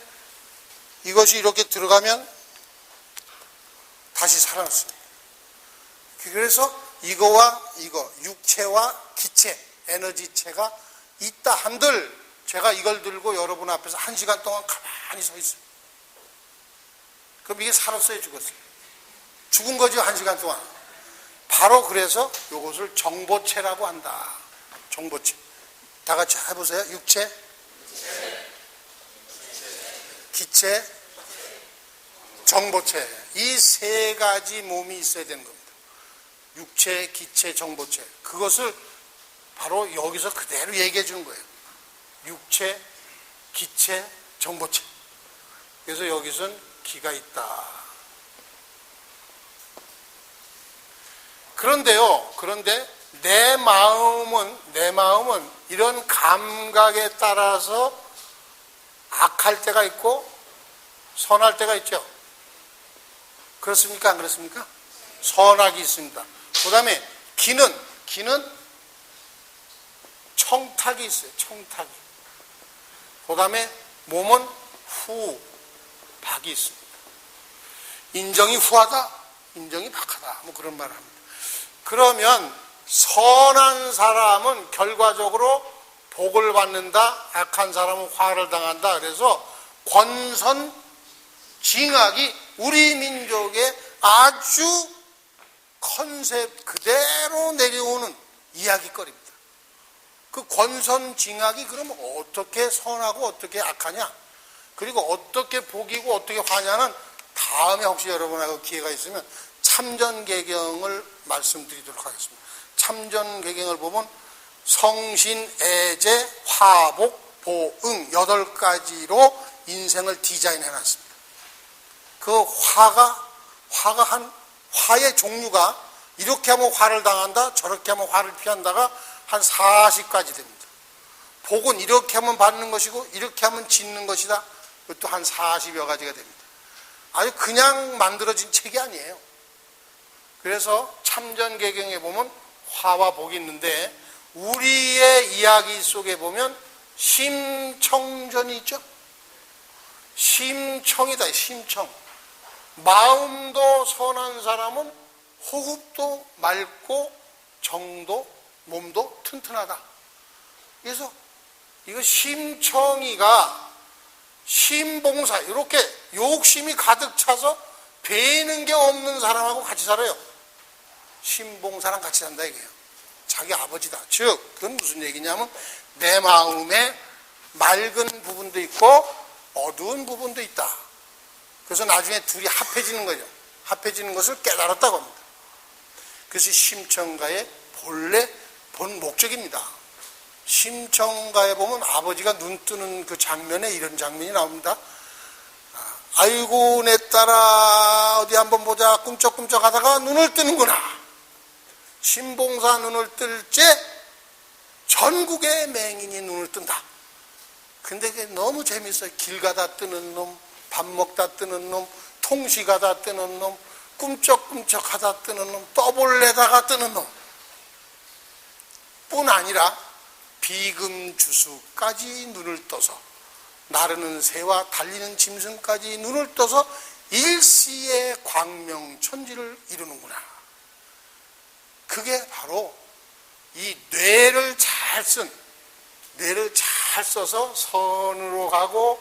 이것이 이렇게 들어가면 다시 살아났습니다. 그래서 이거 육체와 기체, 에너지체가 있다 한들 제가 이걸 들고 여러분 앞에서 1시간 동안 가만히 서 있어요. 그럼 이게 살았어요, 죽었어요? 죽은 거죠, 1시간 동안. 바로 그래서 이것을 정보체라고 한다. 정보체. 다 같이 해보세요. 육체, 기체, 정보체. 이 세 가지 몸이 있어야 되는 겁니다. 육체, 기체, 정보체. 그것을 바로 여기서 그대로 얘기해 주는 거예요. 육체, 기체, 정보체. 그래서 여기서는 기가 있다. 그런데 내 마음은 이런 감각에 따라서 악할 때가 있고 선할 때가 있죠. 그렇습니까? 안 그렇습니까? 선악이 있습니다. 그 다음에 기는 청탁이 있어요. 청탁이. 그 다음에 몸은 후, 박이 있습니다. 인정이 후하다, 인정이 박하다, 뭐 그런 말을 합니다. 그러면 선한 사람은 결과적으로 복을 받는다, 악한 사람은 화를 당한다. 그래서 권선징악이 우리 민족의 아주 컨셉 그대로 내려오는 이야기거리입니다. 그 권선징악이 그러면 어떻게 선하고 어떻게 악하냐, 그리고 어떻게 복이고 어떻게 화냐는 다음에 혹시 여러분하고 기회가 있으면 참전개경을 말씀드리도록 하겠습니다. 참전개경을 보면 성신, 애제, 화복, 보응 8가지로 인생을 디자인해 놨습니다. 그 화의 종류가 이렇게 하면 화를 당한다, 저렇게 하면 화를 피한다가 한 40가지 됩니다. 복은 이렇게 하면 받는 것이고 이렇게 하면 짓는 것이다. 그것도 한 40여 가지가 됩니다. 아주 그냥 만들어진 책이 아니에요. 그래서 참전개경에 보면 화와 복이 있는데 우리의 이야기 속에 보면 심청전이 있죠. 심청이다. 심청. 마음도 선한 사람은 호흡도 맑고 정도, 몸도 튼튼하다. 그래서 이거 심청이가 심봉사, 이렇게 욕심이 가득 차서 배는 게 없는 사람하고 같이 살아요. 심봉사랑 같이 산다 이게요. 자기 아버지다. 즉 그건 무슨 얘기냐면 내 마음에 맑은 부분도 있고 어두운 부분도 있다. 그래서 나중에 둘이 합해지는 거죠. 합해지는 것을 깨달았다고 합니다. 그것이 심청가의 본 목적입니다. 심청가에 보면 아버지가 눈 뜨는 그 장면에 이런 장면이 나옵니다. 아이고 내 딸아 어디 한번 보자 꿈쩍꿈쩍 하다가 눈을 뜨는구나. 신봉사 눈을 뜰 때 전국의 맹인이 눈을 뜬다. 근데 그게 너무 재밌어요. 길 가다 뜨는 놈, 밥 먹다 뜨는 놈, 통시 가다 뜨는 놈, 꿈쩍꿈쩍 하다 뜨는 놈, 떠볼래다가 뜨는 놈 뿐 아니라 비금주수까지 눈을 떠서 나르는 새와 달리는 짐승까지 눈을 떠서 일시의 광명천지를 이루는구나. 그게 바로 이 뇌를 잘 써서 선으로 가고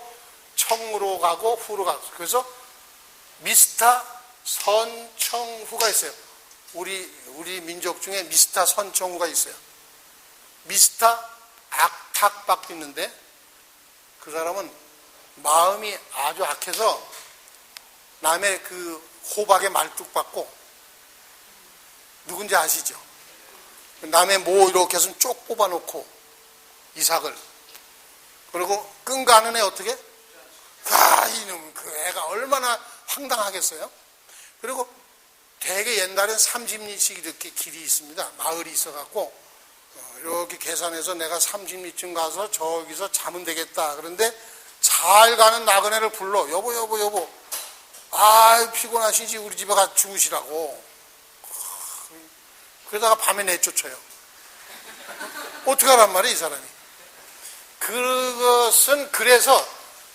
청으로 가고 후로 가고. 그래서 미스터 선청후가 있어요. 우리 민족 중에 미스터 선청후가 있어요. 미스터 악탁박도 있는데 그 사람은 마음이 아주 악해서 남의 그 호박에 말뚝박고, 누군지 아시죠? 남의 모 이렇게 해서 쪽 뽑아놓고 이삭을, 그리고 끈 가는 애 어떻게? 이놈 그 애가 얼마나 황당하겠어요? 그리고 되게 옛날엔 30리씩 이렇게 길이 있습니다. 마을이 있어갖고 이렇게 계산해서 내가 30리쯤 가서 저기서 자면 되겠다. 그런데 잘 가는 나그네를 불러. 여보. 피곤하시지 우리 집에 가서 주무시라고. 그러다가 밤에 내쫓아요. 어떡하란 말이야 이 사람이. 그것은 그래서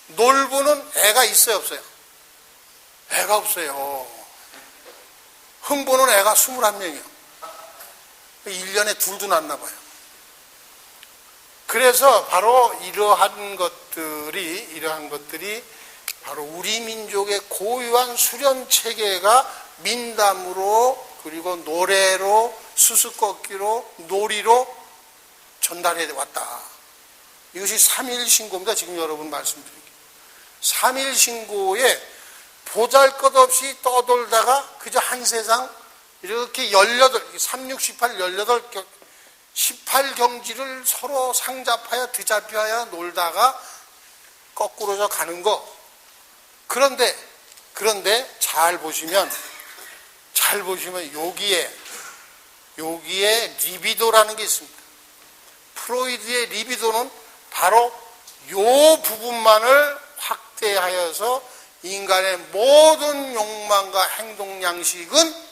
놀부는 애가 있어요 없어요? 애가 없어요. 흥부는 애가 21명이요. 1년에 둘도 낳나 봐요. 그래서 바로 이러한 것들이 바로 우리 민족의 고유한 수련 체계가 민담으로 그리고 노래로 수수께끼로 놀이로 전달해 왔다. 이것이 3.1 신고입니다. 지금 여러분 말씀드릴게요. 3.1 신고에 보잘것없이 떠돌다가 그저 한 세상 이렇게 3, 6, 18, 18경지를 서로 상잡하여 뒤잡혀야 놀다가 거꾸로져 가는 거. 그런데 잘 보시면 여기에 리비도라는 게 있습니다. 프로이드의 리비도는 바로 요 부분만을 확대하여서 인간의 모든 욕망과 행동 양식은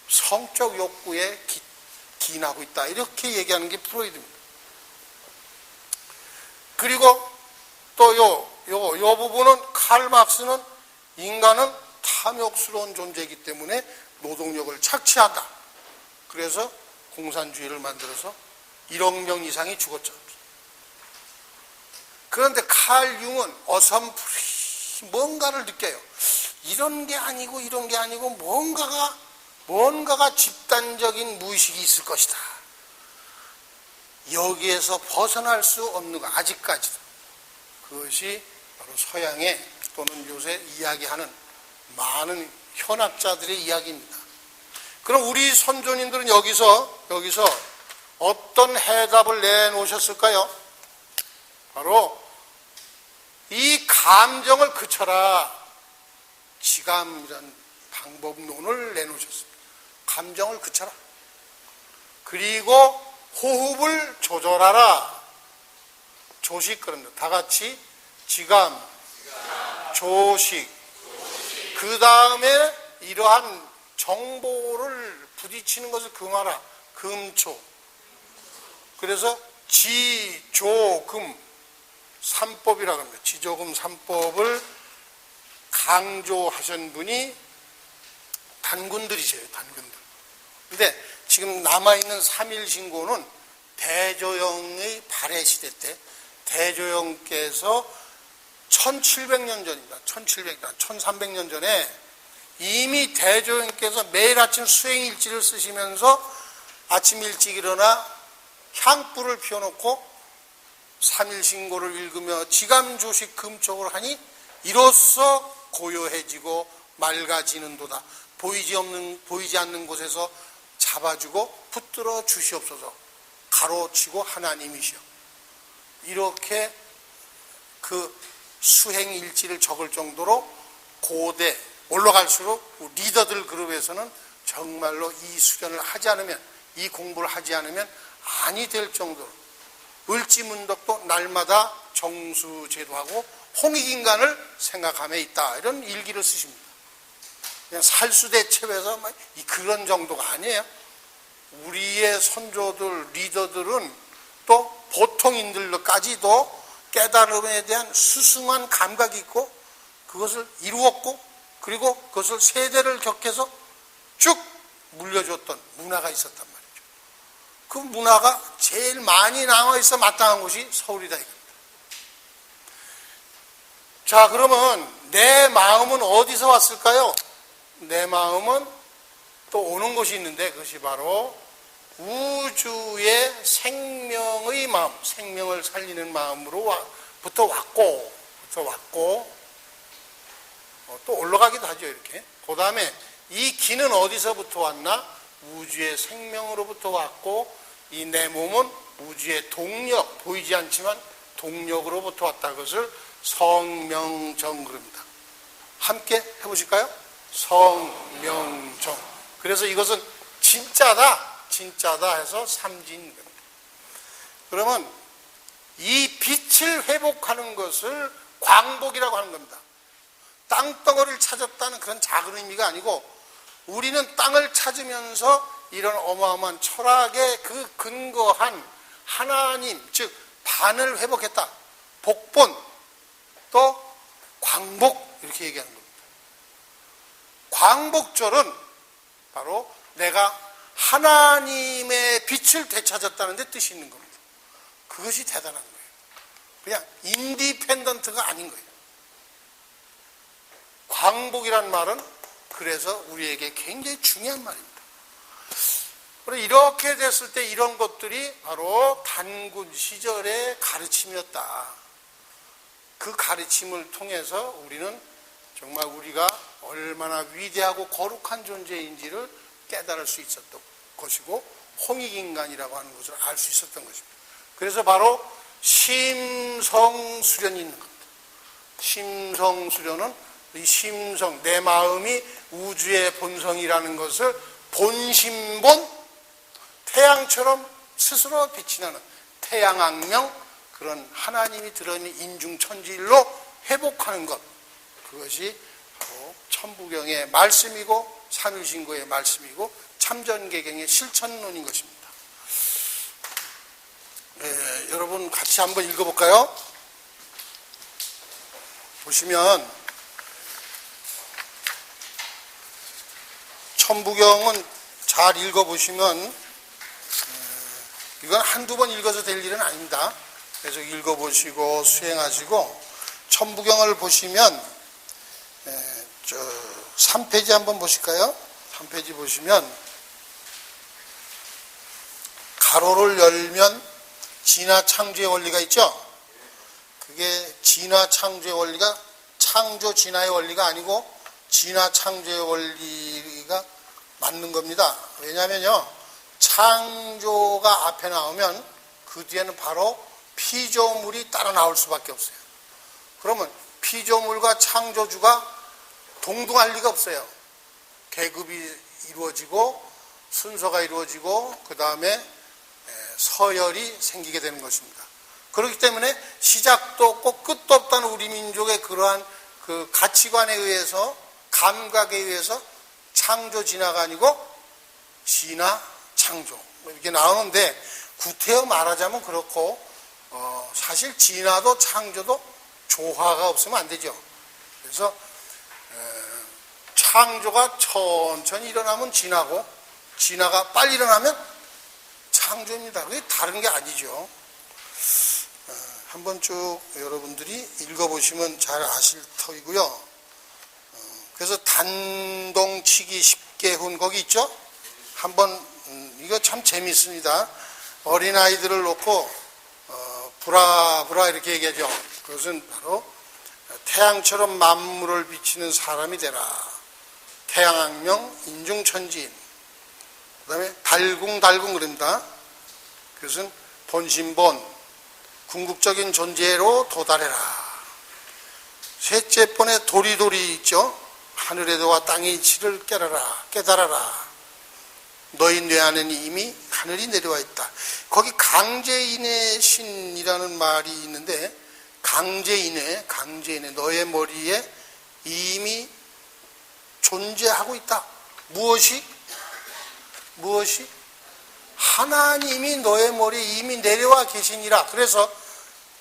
성적 욕구의 기인하고 있다. 이렇게 얘기하는 게 프로이드입니다. 그리고 또 요 부분은 칼 막스는 인간은 탐욕스러운 존재이기 때문에 노동력을 착취한다. 그래서 공산주의를 만들어서 1억 명 이상이 죽었죠. 그런데 칼 융은 어설프리 뭔가를 느껴요. 이런 게 아니고 뭔가가 집단적인 무의식이 있을 것이다. 여기에서 벗어날 수 없는 거 아직까지도. 그것이 바로 서양의 또는 요새 이야기하는 많은 현학자들의 이야기입니다. 그럼 우리 선조님들은 여기서 어떤 해답을 내놓으셨을까요? 바로 이 감정을 그쳐라. 지감이라는 방법론을 내놓으셨습니다. 감정을 그쳐라. 그리고 호흡을 조절하라. 조식 그런다. 다 같이 지감, 조식. 그 다음에 이러한 정보를 부딪히는 것을 금하라. 금초. 그래서 지조금 3법이라고 합니다. 지조금 3법을 강조하신 분이 단군들이세요. 단군들. 근데 지금 남아있는 3.1신고는 대조영의 발해 시대 때 대조영께서 1700년 전입니다. 1300년 전에 이미 대조영께서 매일 아침 수행일지를 쓰시면서 아침 일찍 일어나 향불을 피워놓고 3.1신고를 읽으며 지감조식 금촉을 하니 이로써 고요해지고 맑아지는도다. 보이지 않는 곳에서 잡아주고 붙들어 주시옵소서. 가로치고 하나님이시여. 이렇게 그 수행일지를 적을 정도로 고대 올라갈수록 리더들 그룹에서는 정말로 이 수련을 하지 않으면, 이 공부를 하지 않으면 아니 될 정도로 을지문덕도 날마다 정수제도하고 홍익인간을 생각함에 있다. 이런 일기를 쓰십니다. 그냥 살수대첩에서 그런 정도가 아니에요. 우리의 선조들, 리더들은 또 보통인들까지도 깨달음에 대한 수승한 감각이 있고 그것을 이루었고 그리고 그것을 세대를 격해서 쭉 물려줬던 문화가 있었단 말이죠. 그 문화가 제일 많이 남아있어 마땅한 곳이 서울이다 이겁니다. 자, 그러면 내 마음은 어디서 왔을까요? 내 마음은 또 오는 곳이 있는데 그것이 바로 우주의 생명의 마음, 생명을 살리는 마음으로부터 왔고 또 올라가기도 하죠. 이렇게. 그 다음에 이 기는 어디서부터 왔나? 우주의 생명으로부터 왔고 이 내 몸은 우주의 동력, 보이지 않지만 동력으로부터 왔다. 그것을 성명정 그럽니다. 함께 해보실까요? 성명정. 그래서 이것은 진짜다 해서 삼진 겁니다. 그러면 이 빛을 회복하는 것을 광복이라고 하는 겁니다. 땅덩어리를 찾았다는 그런 작은 의미가 아니고 우리는 땅을 찾으면서 이런 어마어마한 철학의 그 근거한 하나님, 즉 반을 회복했다. 복본 또 광복 이렇게 얘기하는 겁니다. 광복절은 바로 내가 하나님의 빛을 되찾았다는 데 뜻이 있는 겁니다. 그것이 대단한 거예요. 그냥 인디펜던트가 아닌 거예요. 광복이란 말은 그래서 우리에게 굉장히 중요한 말입니다. 그리고 이렇게 됐을 때 이런 것들이 바로 단군 시절의 가르침이었다. 그 가르침을 통해서 우리는 정말 우리가 얼마나 위대하고 거룩한 존재인지를 깨달을 수 있었던 것이고 홍익인간이라고 하는 것을 알 수 있었던 것입니다. 그래서 바로 심성수련이 있는 겁니다. 심성수련은 이 심성, 내 마음이 우주의 본성이라는 것을 본심본 태양처럼 스스로 빛이 나는 태양악명 그런 하나님이 들어있는 인중천지일로 회복하는 것, 그것이 바로 천부경의 말씀이고 산울신고의 말씀이고 참전개경의 실천론인 것입니다. 여러분 같이 한번 읽어볼까요? 보시면 천부경은 잘 읽어보시면 이건 한두 번 읽어서 될 일은 아닙니다. 계속 읽어보시고 수행하시고 천부경을 보시면 3페이지 한번 보실까요? 3페이지 보시면 가로를 열면 진화창조의 원리가 있죠? 그게 진화창조의 원리가 창조 진화의 원리가 아니고 진화창조의 원리가 맞는 겁니다. 왜냐하면요, 창조가 앞에 나오면 그 뒤에는 바로 피조물이 따라 나올 수밖에 없어요. 그러면 피조물과 창조주가 동등할 리가 없어요. 계급이 이루어지고 순서가 이루어지고 그 다음에 서열이 생기게 되는 것입니다. 그렇기 때문에 시작도 없고 끝도 없다는 우리 민족의 그러한 그 가치관에 의해서, 감각에 의해서 창조 진화가 아니고 진화 창조 이렇게 나오는데, 구태여 말하자면 그렇고 사실 진화도 창조도 조화가 없으면 안 되죠. 그래서 창조가 천천히 일어나면 진화고 진화가 빨리 일어나면 창조입니다. 그게 다른 게 아니죠. 한번 쭉 여러분들이 읽어보시면 잘 아실 터이고요. 그래서 단동치기 10개훈 거기 있죠? 한번 이거 참 재밌습니다. 어린아이들을 놓고 브라브라 이렇게 얘기하죠. 그것은 바로 태양처럼 만물을 비치는 사람이 되라. 태양악명 인중천지인. 그 다음에 달궁달궁 그럽니다. 그것은 본심본 궁극적인 존재로 도달해라. 셋째 번에 도리도리 있죠. 하늘에도와 땅의 이치를 깨달아라. 너희 뇌 안에는 이미 하늘이 내려와 있다. 거기 강제인의 신이라는 말이 있는데, 강제인의 너의 머리에 이미 존재하고 있다. 무엇이? 하나님이 너의 머리에 이미 내려와 계시니라. 그래서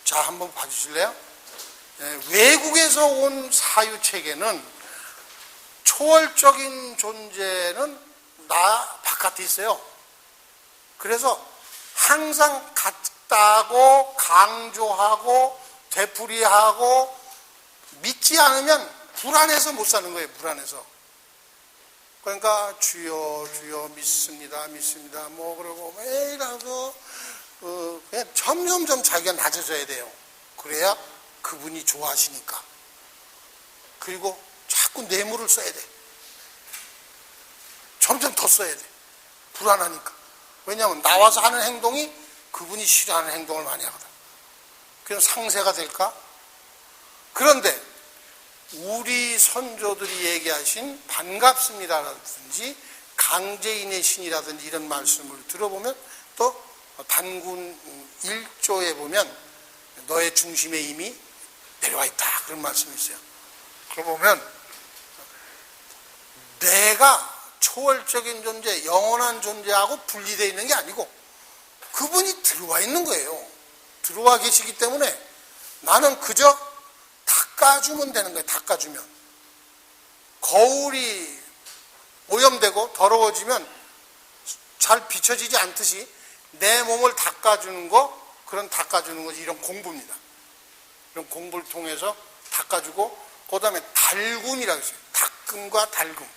자 한번 봐주실래요? 외국에서 온 사유체계는 초월적인 존재는 나 바깥에 있어요. 그래서 항상 같다고 강조하고 되풀이하고 믿지 않으면 불안해서 못 사는 거예요. 불안해서. 그러니까 주여 주여 믿습니다 뭐 그러고 매일 하고 그냥 점점점 자기가 낮아져야 돼요. 그래야 그분이 좋아하시니까. 그리고 자꾸 뇌물을 써야 돼. 점점 더 써야 돼. 불안하니까. 왜냐하면 나와서 하는 행동이 그분이 싫어하는 행동을 많이 하거든. 그럼 상세가 될까? 그런데 우리 선조들이 얘기하신 반갑습니다라든지 강제인의 신이라든지 이런 말씀을 들어보면, 또 단군 1조에 보면 너의 중심에 이미 내려와 있다 그런 말씀이 있어요. 그거 보면 내가 초월적인 존재, 영원한 존재하고 분리되어 있는 게 아니고 그분이 들어와 있는 거예요. 들어와 계시기 때문에 나는 그저 닦아주면 되는 거예요. 닦아주면. 거울이 오염되고 더러워지면 잘 비춰지지 않듯이 내 몸을 닦아주는 거, 그런 닦아주는 것이 이런 공부입니다. 이런 공부를 통해서 닦아주고, 그 다음에 달굼이라고 했어요. 닦음과 달굼.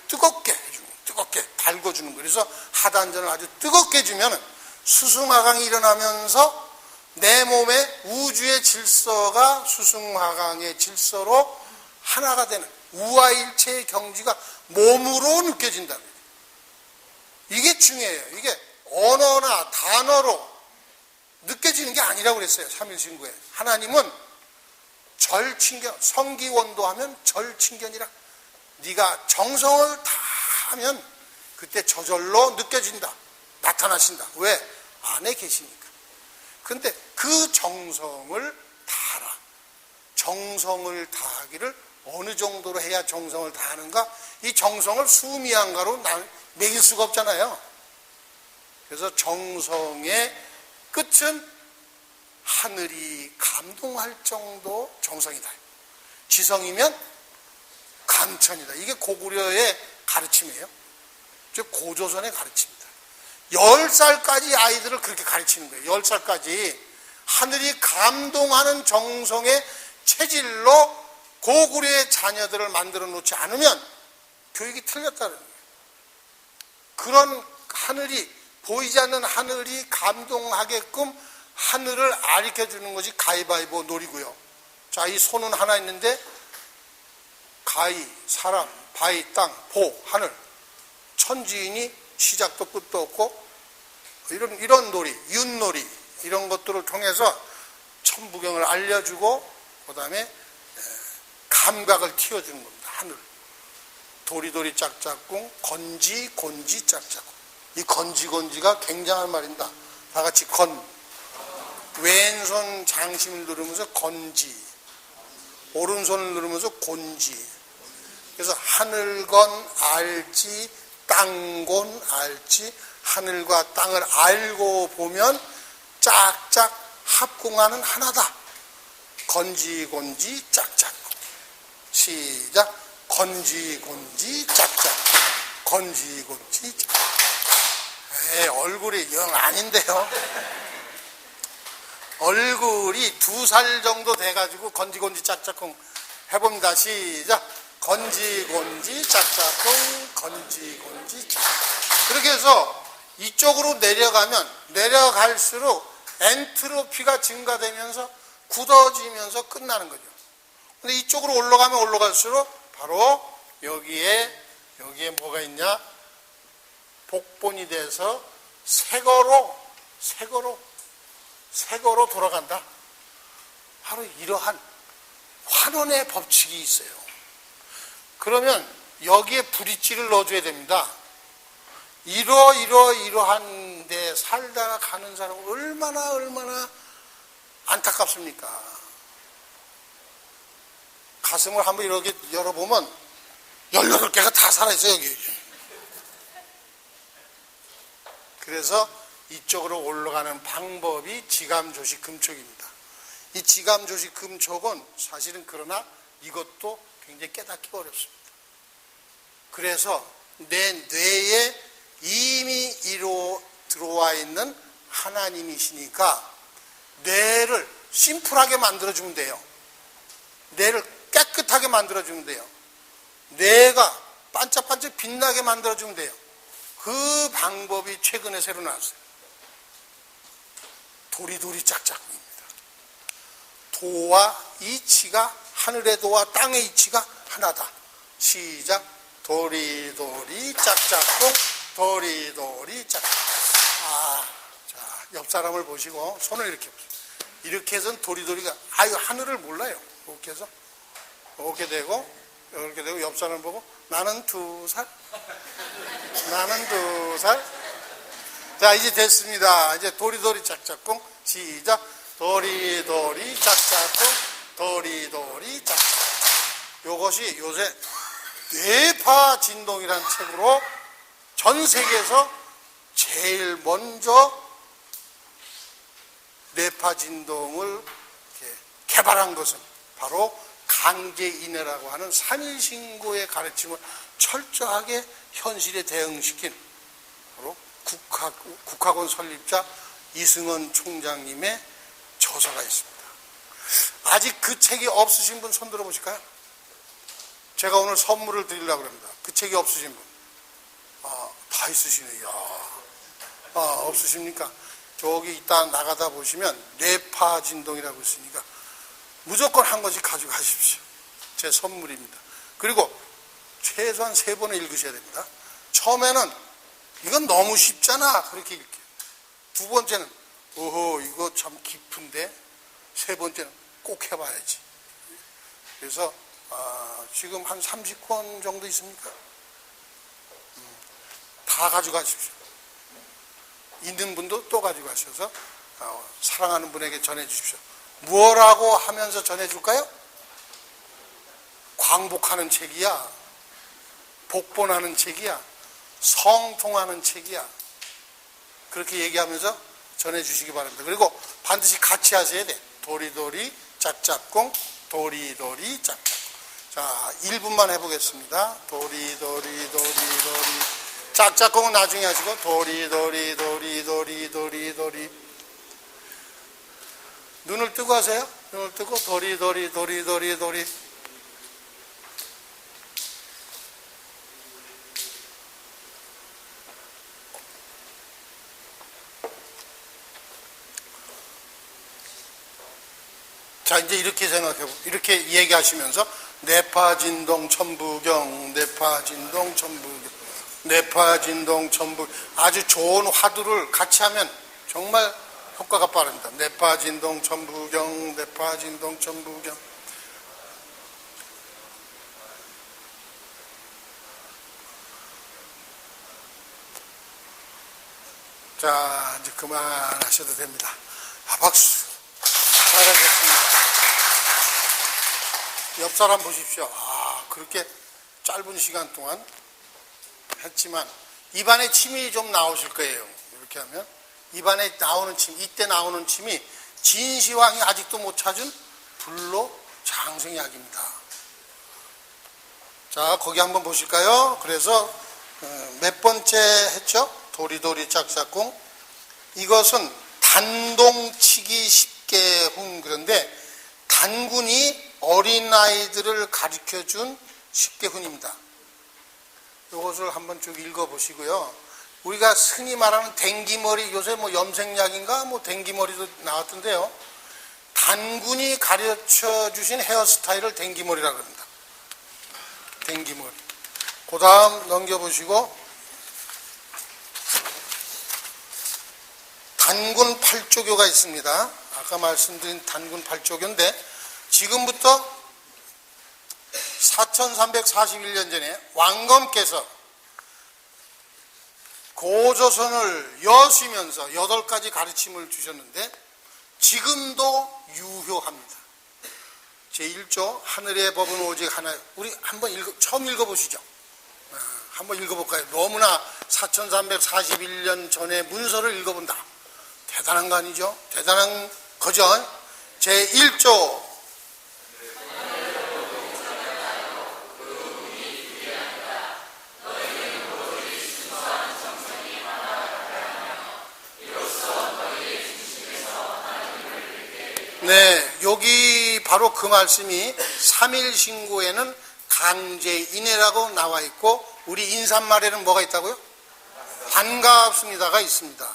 뜨겁게 해주는 거예요. 뜨겁게 달궈주는 거예요. 그래서 하단전을 아주 뜨겁게 해주면 수승화강이 일어나면서 내 몸의 우주의 질서가 수승화강의 질서로 하나가 되는 우화일체의 경지가 몸으로 느껴진다는 거예요. 이게 중요해요. 이게 언어나 단어로 느껴지는 게 아니라고 그랬어요. 삼일신구에. 하나님은 절친견, 성기원도하면 절친견이라. 네가 정성을 다 하면 그때 저절로 느껴진다. 나타나신다. 왜? 안에 계시니까. 근데 그 정성을 다하라. 정성을 다하기를 어느 정도로 해야 정성을 다하는가? 이 정성을 수미양가로 매길 수가 없잖아요. 그래서 정성의 끝은 하늘이 감동할 정도 정성이다. 지성이면 감천이다. 이게 고구려의 가르침이에요. 즉 고조선의 가르침입니다. 10살까지 아이들을 그렇게 가르치는 거예요. 10살까지 하늘이 감동하는 정성의 체질로 고구려의 자녀들을 만들어 놓지 않으면 교육이 틀렸다는 거예요. 그런 하늘이, 보이지 않는 하늘이 감동하게끔 하늘을 가르쳐주는 것이 가위바위보 놀이고요. 자, 이 손은 하나 있는데 가위, 사람, 바위, 땅, 보, 하늘, 천지인이 시작도 끝도 없고 이런 놀이, 윷놀이 이런 것들을 통해서 천부경을 알려주고 그 다음에 감각을 틔워주는 겁니다. 하늘. 도리도리 짝짝꿍, 건지 곤지 짝짝꿍. 이 건지곤지가 굉장한 말입니다. 다 같이 건. 왼손 장심을 누르면서 건지, 오른손을 누르면서 곤지. 그래서 하늘건 알지, 땅곤 알지, 하늘과 땅을 알고 보면 짝짝 합궁하는 하나다. 건지곤지 짝짝꿍. 시작. 건지곤지 짝짝꿍. 건지곤지 짝짝꿍. 얼굴이 영 아닌데요. 얼굴이 2살 정도 돼가지고 건지곤지 짝짝꿍 해봅니다. 시작. 건지곤지 짝짝꿍, 건지곤지 짝짝꿍. 그렇게 해서 이쪽으로 내려갈수록 엔트로피가 증가되면서 굳어지면서 끝나는 거죠. 근데 이쪽으로 올라가면 올라갈수록 바로 여기에 뭐가 있냐? 복본이 돼서 색어로 돌아간다. 바로 이러한 환원의 법칙이 있어요. 그러면 여기에 브릿지를 넣어줘야 됩니다. 이러한 데 살다가 가는 사람은 얼마나 안타깝습니까? 가슴을 한번 이렇게 열어보면 18개가 다 살아있어요, 여기. 그래서 이쪽으로 올라가는 방법이 지감조식 금촉입니다. 이 지감조식 금촉은 사실은 그러나 이것도 굉장히 깨닫기 어렵습니다. 그래서 내 뇌에 이미 들어와 있는 하나님이시니까 뇌를 심플하게 만들어주면 돼요. 뇌를 깨끗하게 만들어주면 돼요. 뇌가 반짝반짝 빛나게 만들어주면 돼요. 그 방법이 최근에 새로 나왔어요. 도리도리 짝짝입니다. 도와 이치가, 하늘의 도와 땅의 이치가 하나다. 시작. 도리도리 짝짝꿍, 도리도리 짝짝꿍. 자, 옆 사람을 보시고 손을 이렇게 보세요. 이렇게 해서는 도리도리가 하늘을 몰라요. 이렇게 해서 이렇게 되고 옆 사람을 보고 나는 2살, 나는 2살. 자, 이제 됐습니다. 이제 도리도리 짝짝꿍. 시작. 도리도리 짝짝꿍, 도리도리 짝짝꿍. 요것이 요새 뇌파 진동이라는 책으로 전 세계에서 제일 먼저 뇌파 진동을 개발한 것은 바로 강제인해라고 하는 3.1신고의 가르침을 철저하게 현실에 대응시킨 바로 국학원 설립자 이승원 총장님의 저서가 있습니다. 아직 그 책이 없으신 분 손 들어보실까요? 제가 오늘 선물을 드리려고 합니다. 그 책이 없으신 분. 다 있으시네요. 없으십니까? 저기 이따 나가다 보시면 뇌파 진동이라고 있으니까 무조건 한 권씩 가져가십시오. 제 선물입니다. 그리고 최소한 3번을 읽으셔야 됩니다. 처음에는 이건 너무 쉽잖아 그렇게 읽게요. 2번째는 이거 참 깊은데, 3번째는 꼭 해봐야지. 그래서 지금 한 30권 정도 있습니까? 다 가져가십시오. 있는 분도 또 가져가셔서 사랑하는 분에게 전해주십시오. 뭐라고 하면서 전해줄까요? 광복하는 책이야, 복본하는 책이야, 성통하는 책이야. 그렇게 얘기하면서 전해주시기 바랍니다. 그리고 반드시 같이 하셔야 돼. 도리도리 짝짝꿍, 도리도리 짝짝꿍. 자, 1분만 해보겠습니다. 도리도리 도리도리 짝짝꿍은 나중에 하시고 도리도리 도리도리 도리도리. 눈을 뜨고 하세요. 눈을 뜨고 도리도리 도리도리 도리. 자, 이제 이렇게 생각해보고 이렇게 얘기하시면서 내파진동 천부경, 내파진동 천부경, 내파진동 천부. 아주 좋은 화두를 같이 하면 정말 효과가 빠릅니다. 내파진동 천부경, 내파진동 천부경. 자, 이제 그만하셔도 됩니다. 박수. 잘하셨습니다. 옆 사람 보십시오. 그렇게 짧은 시간 동안 했지만 입안에 침이 좀 나오실 거예요. 이렇게 하면 입안에 나오는 침, 이때 나오는 침이 진시황이 아직도 못 찾은 불로 장생약입니다. 자, 거기 한번 보실까요? 그래서 몇 번째 했죠? 도리도리 짝짝꿍. 이것은 단동치기 쉽게 훈. 그런데 단군이 어린아이들을 가르쳐준 쉽게 훈입니다. 이것을 한번 쭉 읽어보시고요. 우리가 흔히 말하는 댕기머리, 요새 뭐 염색약인가 뭐 댕기머리도 나왔던데요. 단군이 가르쳐주신 헤어스타일을 댕기머리라고 합니다. 댕기머리. 그 다음 넘겨보시고 단군 8조교가 있습니다. 아까 말씀드린 단군 8조교인데 지금부터 4341년 전에 왕검께서 고조선을 여시면서 8가지 가르침을 주셨는데 지금도 유효합니다. 제1조 하늘의 법은 오직 하나. 우리 한번 처음 읽어보시죠. 한번 읽어볼까요? 너무나 4341년 전의 문서를 읽어본다. 대단한 거 아니죠? 대단한 거죠? 제1조 네, 여기 바로 그 말씀이 3.1신고에는 강제인해라고 나와 있고 우리 인사말에는 뭐가 있다고요? 반갑습니다가 있습니다.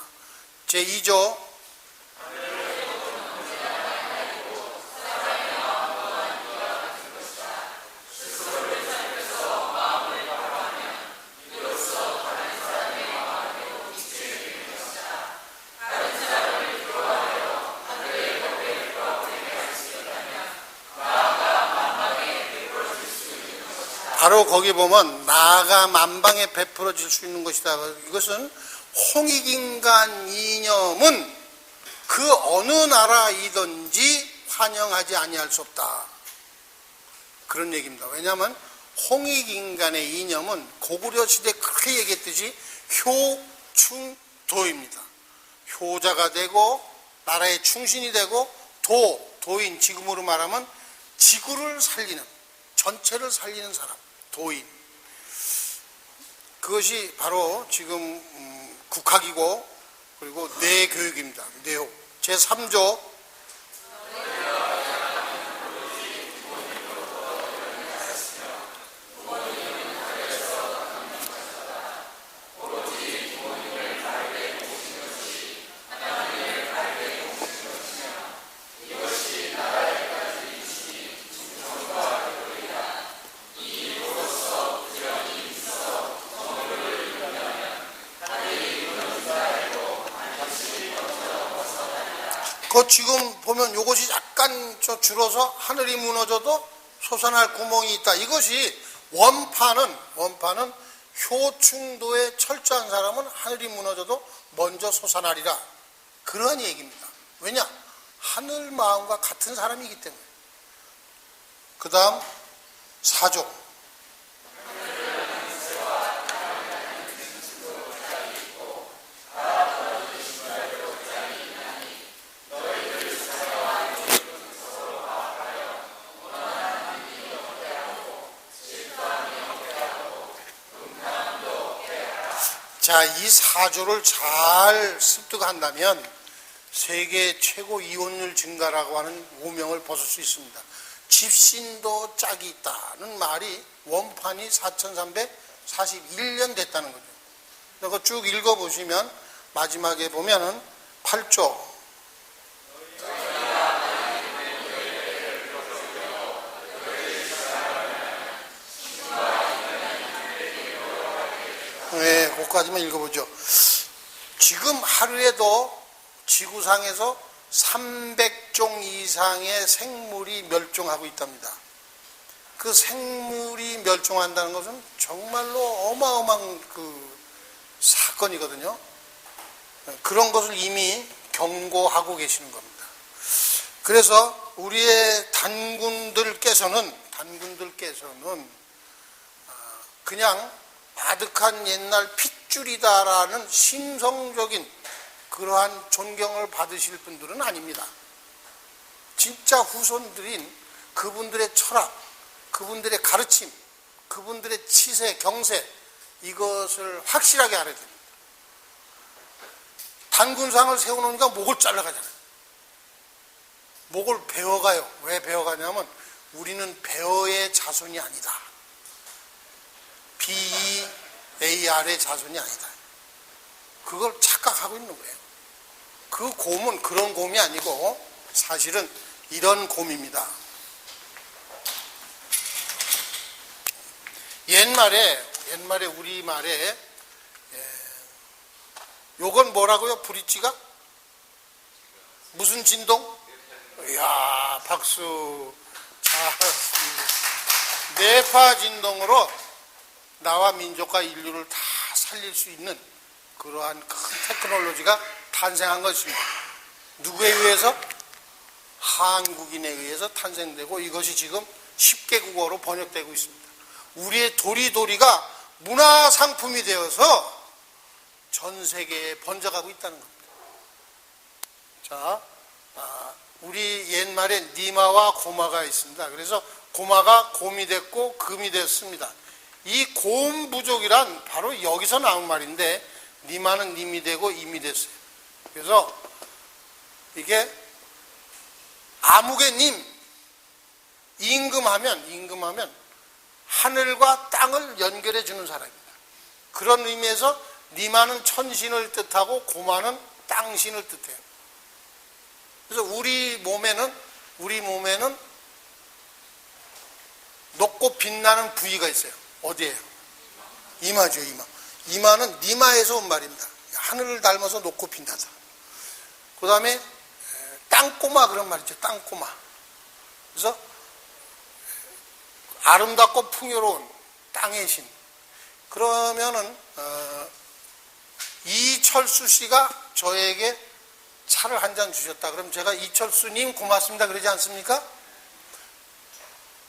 제2조 바로 거기 보면 나아가 만방에 베풀어질 수 있는 것이다. 이것은 홍익인간 이념은 그 어느 나라이든지 환영하지 아니할 수 없다. 그런 얘기입니다. 왜냐하면 홍익인간의 이념은 고구려 시대에 그렇게 얘기했듯이 효충도입니다. 효자가 되고 나라의 충신이 되고 도인, 지금으로 말하면 지구를 살리는, 전체를 살리는 사람, 도인. 그것이 바로 지금 국학이고 그리고 내교육입니다. 내용. 제3조 지금 보면 이것이 약간 줄어서 하늘이 무너져도 솟아날 구멍이 있다. 이것이 원판은 효충도에 철저한 사람은 하늘이 무너져도 먼저 솟아나리라. 그러한 얘기입니다. 왜냐? 하늘 마음과 같은 사람이기 때문에. 그 다음 4조. 자, 이 사조를 잘 습득한다면 세계 최고 이혼율 증가라고 하는 오명을 벗을 수 있습니다. 집신도 짝이 있다는 말이 원판이 4341년 됐다는 거죠. 그거 쭉 읽어보시면 마지막에 보면은 8조 네, 그거까지만 읽어보죠. 지금 하루에도 지구상에서 300종 이상의 생물이 멸종하고 있답니다. 그 생물이 멸종한다는 것은 정말로 어마어마한 그 사건이거든요. 그런 것을 이미 경고하고 계시는 겁니다. 그래서 우리의 단군들께서는 그냥 아득한 옛날 핏줄이다라는 심성적인 그러한 존경을 받으실 분들은 아닙니다. 진짜 후손들인 그분들의 철학, 그분들의 가르침, 그분들의 치세, 경세, 이것을 확실하게 알아야 됩니다. 단군상을 세워놓으니까 목을 잘라가잖아요. 목을 베어가요. 왜 베어가냐면 우리는 베어의 자손이 아니다. BEAR의 자손이 아니다. 그걸 착각하고 있는 거예요. 그 곰은 그런 곰이 아니고 사실은 이런 곰입니다. 옛말에 우리말에 요건 뭐라고요? 브릿지가? 무슨 진동? 이야, 박수. 잘했습니다. 뇌파 진동으로 나와 민족과 인류를 다 살릴 수 있는 그러한 큰 테크놀로지가 탄생한 것입니다. 누구에 의해서? 한국인에 의해서 탄생되고 이것이 지금 10개 국어로 번역되고 있습니다. 우리의 도리도리가 문화상품이 되어서 전 세계에 번져가고 있다는 겁니다. 자, 우리 옛말에 니마와 고마가 있습니다. 그래서 고마가 곰이 됐고 금이 됐습니다. 이 곰 부족이란 바로 여기서 나온 말인데 니마는 님이 되고 임이 됐어요. 그래서 이게 아무개님 임금하면 하늘과 땅을 연결해 주는 사람입니다. 그런 의미에서 니마는 천신을 뜻하고 고마는 땅신을 뜻해요. 그래서 우리 몸에는 높고 빛나는 부위가 있어요. 어디예요? 이마죠, 이마. 이마는 니마에서 온 말입니다. 하늘을 닮아서 높고 빛나다. 그 다음에 땅꼬마 그런 말이죠. 땅꼬마. 그래서 아름답고 풍요로운 땅의 신. 그러면은 이철수 씨가 저에게 차를 한 잔 주셨다. 그럼 제가 이철수님 고맙습니다 그러지 않습니까?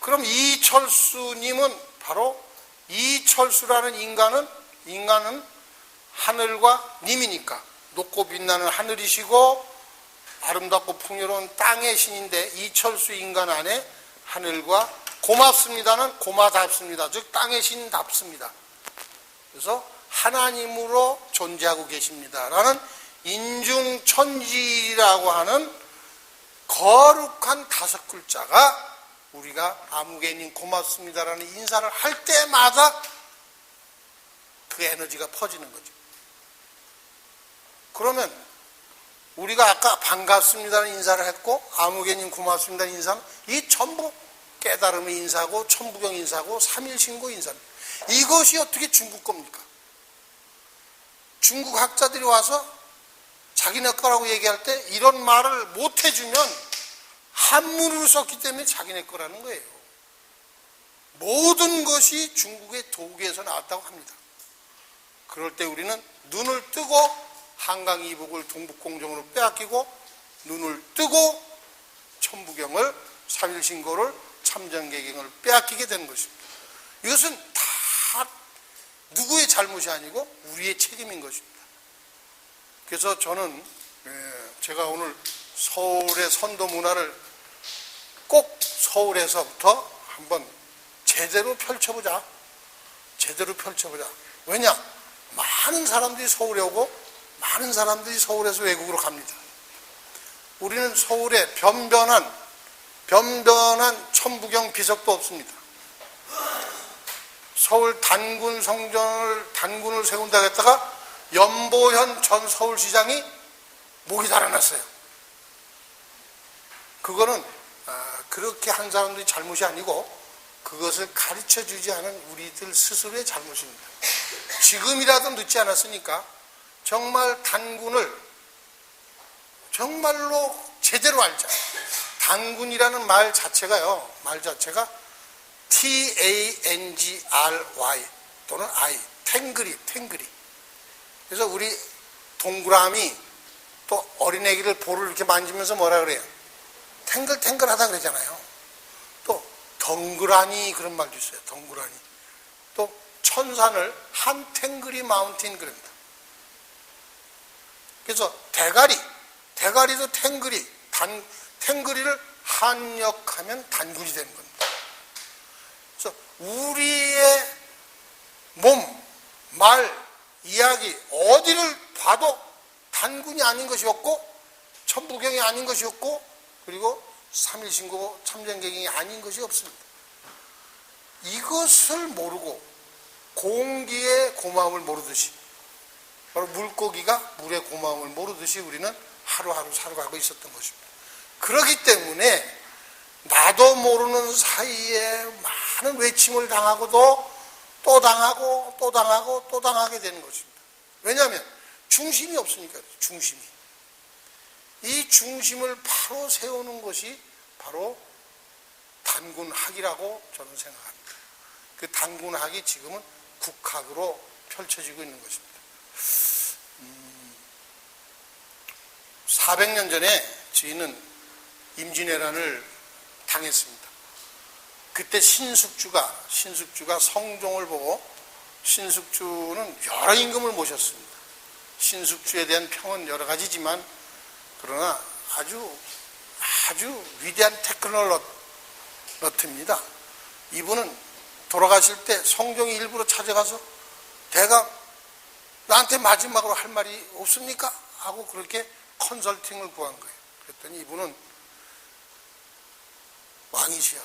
그럼 이철수님은 바로 이철수라는 인간은 하늘과 님이니까 높고 빛나는 하늘이시고 아름답고 풍요로운 땅의 신인데 이철수 인간 안에 하늘과 고맙습니다는 고마답습니다. 즉 땅의 신답습니다. 그래서 하나님으로 존재하고 계십니다라는 인중천지라고 하는 거룩한 5글자가 우리가 아무개님 고맙습니다라는 인사를 할 때마다 그 에너지가 퍼지는 거죠. 그러면 우리가 아까 반갑습니다라는 인사를 했고 아무개님 고맙습니다라는 인사는 이 전부 깨달음의 인사고 천부경 인사고 삼일신고 인사입니다. 이것이 어떻게 중국 겁니까? 중국 학자들이 와서 자기네 거라고 얘기할 때 이런 말을 못 해주면 한문으로 썼기 때문에 자기네 거라는 거예요. 모든 것이 중국의 도구에서 나왔다고 합니다. 그럴 때 우리는 눈을 뜨고 한강 이북을 동북공정으로 빼앗기고 눈을 뜨고 천부경을 삼일신고를 참전개경을 빼앗기게 되는 것입니다. 이것은 다 누구의 잘못이 아니고 우리의 책임인 것입니다. 그래서 저는 제가 오늘 서울의 선도 문화를 꼭 서울에서부터 한번 제대로 펼쳐보자. 왜냐? 많은 사람들이 서울에 오고 많은 사람들이 서울에서 외국으로 갑니다. 우리는 서울에 변변한 천부경 비석도 없습니다. 서울 단군을 세운다고 했다가 연보현 전 서울시장이 목이 달아났어요. 그거는 그렇게 한 사람들이 잘못이 아니고 그것을 가르쳐주지 않은 우리들 스스로의 잘못입니다. 지금이라도 늦지 않았으니까 정말 단군을 정말로 제대로 알자. 단군이라는 말 자체가 T-A-N-G-R-Y 또는 I, 탱그리. 그래서 우리 동그라미 또 어린애기를 볼을 이렇게 만지면서 뭐라 그래요? 탱글탱글하다 그러잖아요. 또 덩그라니 그런 말도 있어요. 덩그라니. 또 천산을 한 탱그리 마운틴 그럽니다. 그래서 대가리도 탱그리를 한역하면 단군이 되는 겁니다. 그래서 우리의 몸, 말, 이야기 어디를 봐도 단군이 아닌 것이 없고 천부경이 아닌 것이 없고 그리고 3.1신고 참전객이 아닌 것이 없습니다. 이것을 모르고 공기의 고마움을 모르듯이 바로 물고기가 물의 고마움을 모르듯이 우리는 하루하루 살아가고 있었던 것입니다. 그렇기 때문에 나도 모르는 사이에 많은 외침을 당하고도 또 당하고 또 당하고 또 당하게 되는 것입니다. 왜냐하면 중심이 없으니까. 이 중심을 바로 세우는 것이 바로 단군학이라고 저는 생각합니다. 그 단군학이 지금은 국학으로 펼쳐지고 있는 것입니다. 400년 전에 저희는 임진왜란을 당했습니다. 그때 신숙주가 성종을 보고 신숙주는 여러 임금을 모셨습니다. 신숙주에 대한 평은 여러 가지지만 그러나 아주 위대한 테크놀로트입니다. 이분은 돌아가실 때 성종이 일부러 찾아가서 대감 나한테 마지막으로 할 말이 없습니까? 하고 그렇게 컨설팅을 구한 거예요. 그랬더니 이분은 왕이시여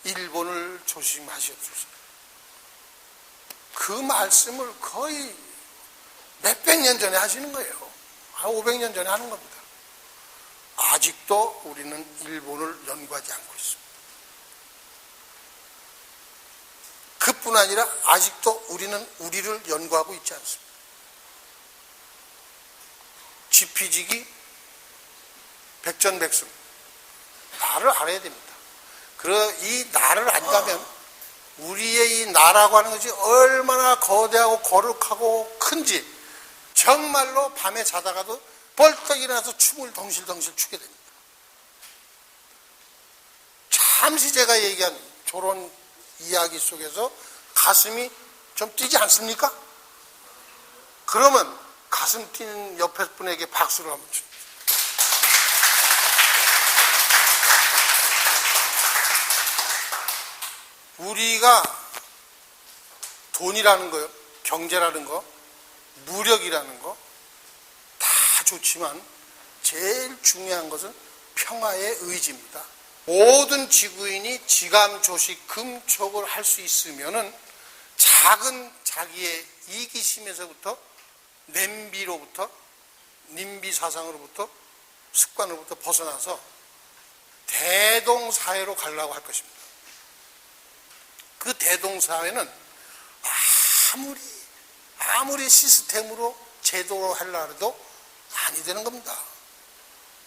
일본을 조심하시옵소서. 그 말씀을 거의 몇백 년 전에 하시는 거예요. 한 500년 전에 하는 겁니다. 아직도 우리는 일본을 연구하지 않고 있습니다. 그뿐 아니라 아직도 우리는 우리를 연구하고 있지 않습니다. 지피지기 백전백승 나를 알아야 됩니다. 이 나를 안다면 우리의 이 나라고 하는 것이 얼마나 거대하고 거룩하고 큰지 정말로 밤에 자다가도 벌떡 일어나서 춤을 덩실덩실 추게 됩니다. 잠시 제가 얘기한 저런 이야기 속에서 가슴이 좀 뛰지 않습니까? 그러면 가슴 뛰는 옆에 분에게 박수를 한번 줍니다. 우리가 돈이라는 거요, 경제라는 거, 무력이라는 거 다 좋지만 제일 중요한 것은 평화의 의지입니다. 모든 지구인이 지감조식 금촉을 할 수 있으면은 작은 자기의 이기심에서부터 냄비로부터 님비사상으로부터 습관으로부터 벗어나서 대동사회로 가려고 할 것입니다. 그 대동사회는 아무리 시스템으로 제도로 하려고 해도 아니 되는 겁니다.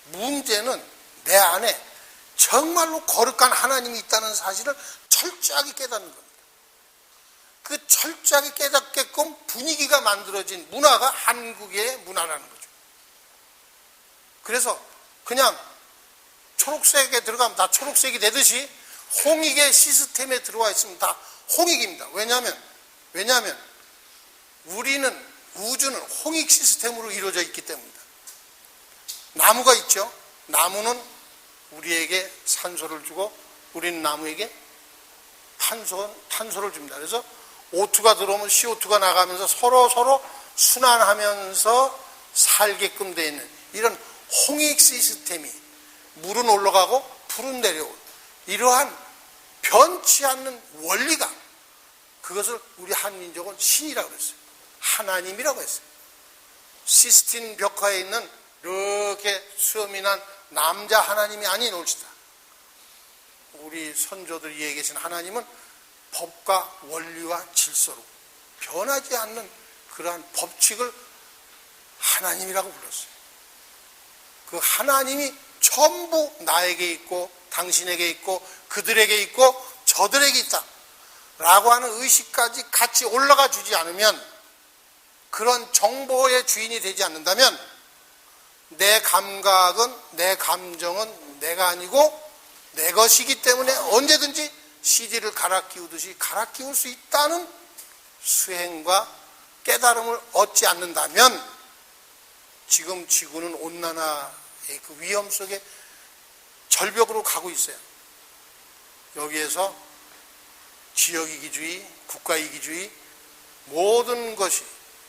문제는 내 안에 정말로 거룩한 하나님이 있다는 사실을 철저하게 깨닫는 겁니다. 그 철저하게 깨닫게끔 분위기가 만들어진 문화가 한국의 문화라는 거죠. 그래서 그냥 초록색에 들어가면 다 초록색이 되듯이 홍익의 시스템에 들어와 있으면 다 홍익입니다. 왜냐하면 우주는 홍익 시스템으로 이루어져 있기 때문입니다. 나무가 있죠. 나무는 우리에게 산소를 주고 우리는 나무에게 탄소를 줍니다. 그래서 O2가 들어오면 CO2가 나가면서 서로 순환하면서 살게끔 되어 있는 이런 홍익 시스템이, 물은 올라가고 풀은 내려오고, 이러한 변치 않는 원리가, 그것을 우리 한민족은 신이라고 그랬어요. 하나님이라고 했어요. 시스틴 벽화에 있는 이렇게 수염이 난 남자 하나님이 아닌 올시다. 우리 선조들이 얘기해 계신 하나님은 법과 원리와 질서로 변하지 않는 그러한 법칙을 하나님이라고 불렀어요. 그 하나님이 전부 나에게 있고 당신에게 있고 그들에게 있고 저들에게 있다 라고 하는 의식까지 같이 올라가 주지 않으면, 그런 정보의 주인이 되지 않는다면 내 감각은, 내 감정은 내가 아니고 내 것이기 때문에 언제든지 CD를 갈아 끼우듯이 갈아 끼울 수 있다는 수행과 깨달음을 얻지 않는다면 지금 지구는 온난화의 그 위험 속에 절벽으로 가고 있어요. 여기에서 지역이기주의, 국가이기주의, 모든 것이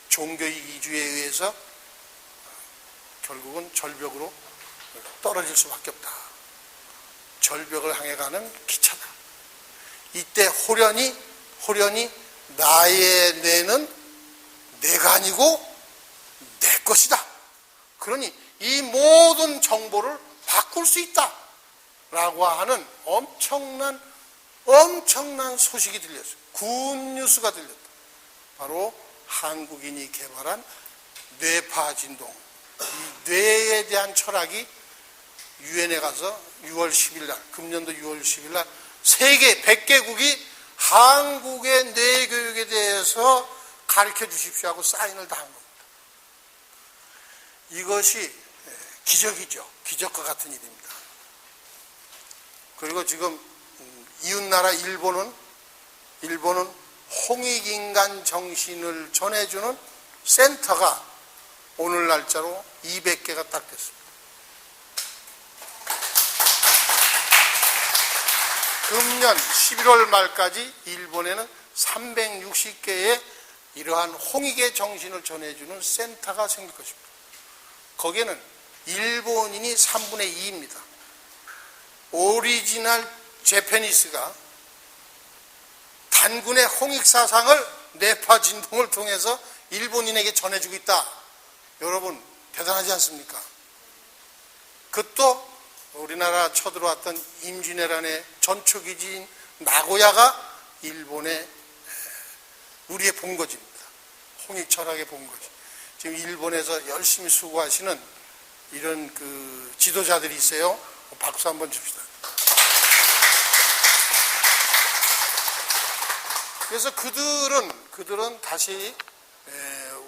종교이기주의에 의해서 결국은 절벽으로 떨어질 수밖에 없다. 절벽을 향해 가는 기차다. 이때 호련히 나의 뇌는 내가 아니고 내 것이다. 그러니 이 모든 정보를 바꿀 수 있다 라고 하는 엄청난 소식이 들렸어요. 굿뉴스가 들렸다. 바로 한국인이 개발한 뇌파 진동, 이 뇌에 대한 철학이 유엔에 가서 6월 10일 날, 금년도 6월 10일 날 세계 100개국이 한국의 뇌교육에 대해서 가르쳐 주십시오 하고 사인을 다 한 겁니다. 이것이 기적이죠. 기적과 같은 일입니다. 그리고 지금 이웃나라 일본은 홍익인간 정신을 전해주는 센터가 오늘 날짜로 200개가 딱 됐습니다. 금년 11월 말까지 일본에는 360개의 이러한 홍익의 정신을 전해주는 센터가 생길 것입니다. 거기에는 일본인이 3분의 2입니다. 오리지널 제페니스가 단군의 홍익 사상을 뇌파 진동을 통해서 일본인에게 전해주고 있다. 여러분 대단하지 않습니까? 그것도 우리나라 쳐들어왔던 임진왜란의 전초기지인 나고야가 일본의 우리의 본거지입니다. 홍익 철학의 본거지. 지금 일본에서 열심히 수고하시는 이런 그 지도자들이 있어요. 박수 한번 줍시다. 그래서 그들은 다시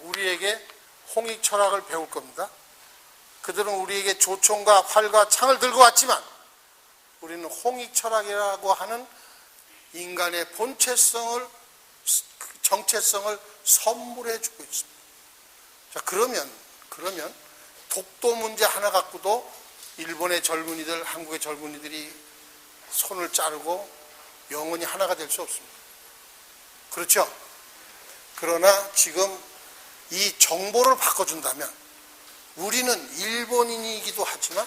우리에게 홍익 철학을 배울 겁니다. 그들은 우리에게 조총과 활과 창을 들고 왔지만 우리는 홍익 철학이라고 하는 인간의 본체성을, 정체성을 선물해 주고 있습니다. 자, 그러면 독도 문제 하나 갖고도 일본의 젊은이들, 한국의 젊은이들이 손을 자르고 영원히 하나가 될 수 없습니다. 그렇죠? 그러나 지금 이 정보를 바꿔준다면 우리는 일본인이기도 하지만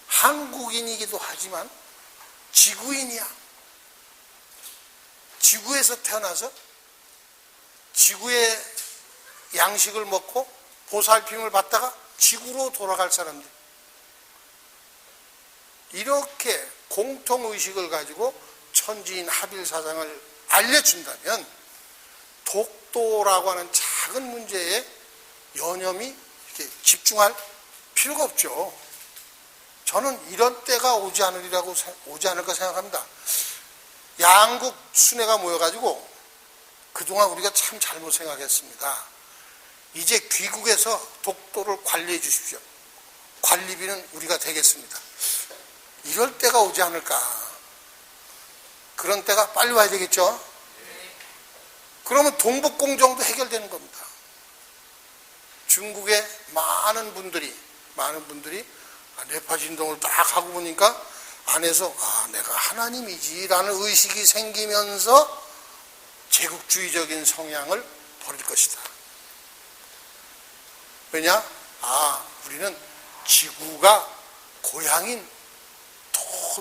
한국인이기도 하지만 지구인이야. 지구에서 태어나서 지구의 양식을 먹고 보살핌을 받다가 지구로 돌아갈 사람들. 이렇게 공통의식을 가지고 천지인 하빌 사상을 알려준다면 독도라고 하는 작은 문제에 여념이 이렇게 집중할 필요가 없죠. 저는 이런 때가 오지 않을까 생각합니다. 양국 순회가 모여가지고 그동안 우리가 참 잘못 생각했습니다. 이제 귀국에서 독도를 관리해 주십시오. 관리비는 우리가 되겠습니다. 이럴 때가 오지 않을까. 그런 때가 빨리 와야 되겠죠. 그러면 동북공정도 해결되는 겁니다. 중국의 많은 분들이 뇌파 진동을 딱 하고 보니까 안에서 내가 하나님이지 라는 의식이 생기면서 제국주의적인 성향을 버릴 것이다. 왜냐? 우리는 지구가 고향인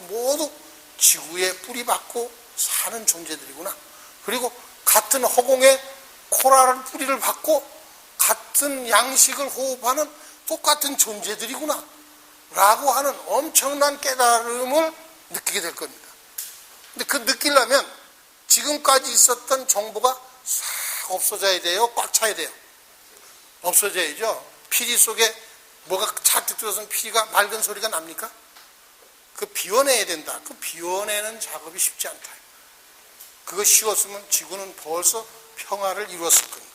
모두 지구에 뿌리박고 사는 존재들이구나. 그리고 같은 허공에 코랄 뿌리를 받고 같은 양식을 호흡하는 똑같은 존재들이구나 라고 하는 엄청난 깨달음을 느끼게 될 겁니다. 근데 그 느끼려면 지금까지 있었던 정보가 싹 없어져야 돼요? 꽉 차야 돼요? 없어져야죠. 피리 속에 뭐가 잔뜩 들어서는 피리가 맑은 소리가 납니까? 그 비워내야 된다. 그 비워내는 작업이 쉽지 않다. 그거 쉬웠으면 지구는 벌써 평화를 이루었을 겁니다.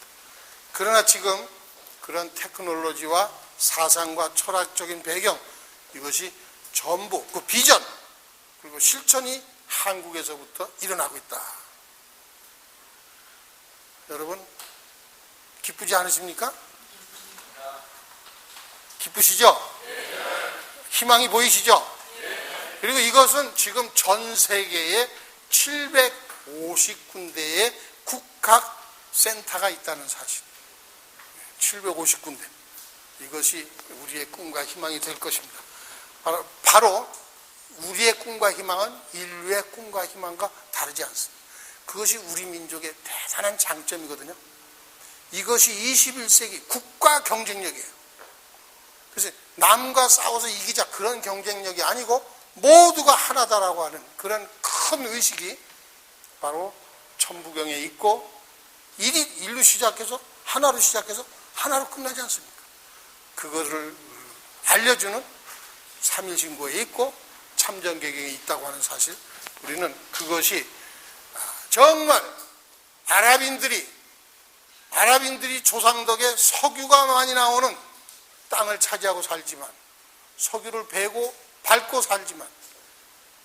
그러나 지금 그런 테크놀로지와 사상과 철학적인 배경, 이것이 전부 그 비전 그리고 실천이 한국에서부터 일어나고 있다. 여러분 기쁘지 않으십니까? 기쁘시죠? 희망이 보이시죠? 그리고 이것은 지금 전 세계에 750군데의 국학센터가 있다는 사실. 750군데. 이것이 우리의 꿈과 희망이 될 것입니다. 바로 우리의 꿈과 희망은 인류의 꿈과 희망과 다르지 않습니다. 그것이 우리 민족의 대단한 장점이거든요. 이것이 21세기 국가 경쟁력이에요. 그래서 남과 싸워서 이기자 그런 경쟁력이 아니고 모두가 하나다라고 하는 그런 큰 의식이 바로 천부경에 있고 인류 시작해서 하나로 시작해서 하나로 끝나지 않습니까? 그거를 알려주는 3.1신고에 있고 참전개경에 있다고 하는 사실, 우리는 그것이 정말 아랍인들이 조상 덕에 석유가 많이 나오는 땅을 차지하고 살지만, 석유를 베고 밟고 살지만,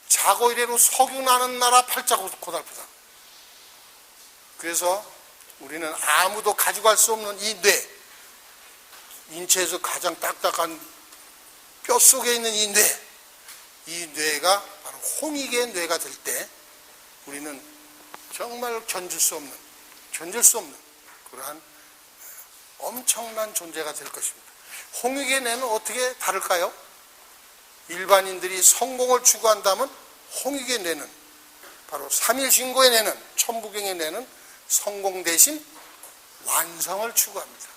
자고 이래로 석유 나는 나라 팔자 고달프다. 그래서 우리는 아무도 가져갈 수 없는 이 뇌, 인체에서 가장 딱딱한 뼛속에 있는 이 뇌가 바로 홍익의 뇌가 될 때 우리는 정말 견딜 수 없는 그러한 엄청난 존재가 될 것입니다. 홍익의 뇌는 어떻게 다를까요? 일반인들이 성공을 추구한다면 홍익의 뇌는 바로 3.1신고의 뇌는, 천부경의 뇌는 성공 대신 완성을 추구합니다.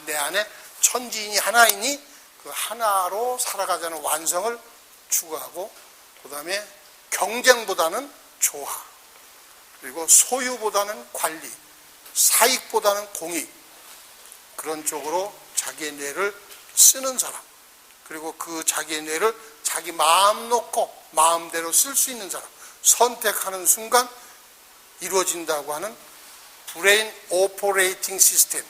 내 안에 천지인이 하나이니 그 하나로 살아가자는 완성을 추구하고, 그 다음에 경쟁보다는 조화, 그리고 소유보다는 관리, 사익보다는 공익, 그런 쪽으로 자기의 뇌를 쓰는 사람, 그리고 그 자기의 뇌를 자기 마음 놓고 마음대로 쓸 수 있는 사람, 선택하는 순간 이루어진다고 하는 브레인 오퍼레이팅 시스템,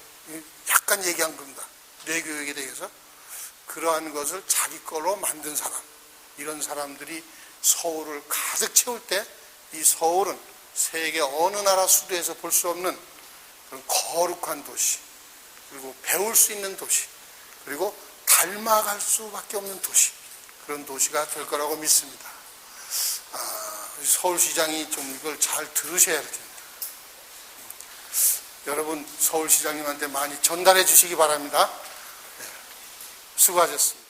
약간 얘기한 겁니다. 뇌교육에 대해서. 그러한 것을 자기 걸로 만든 사람, 이런 사람들이 서울을 가득 채울 때 이 서울은 세계 어느 나라 수도에서 볼 수 없는 그런 거룩한 도시, 그리고 배울 수 있는 도시, 그리고 닮아갈 수밖에 없는 도시, 그런 도시가 될 거라고 믿습니다. 서울시장이 좀 이걸 잘 들으셔야 됩니다. 여러분 서울시장님한테 많이 전달해 주시기 바랍니다. 수고하셨습니다.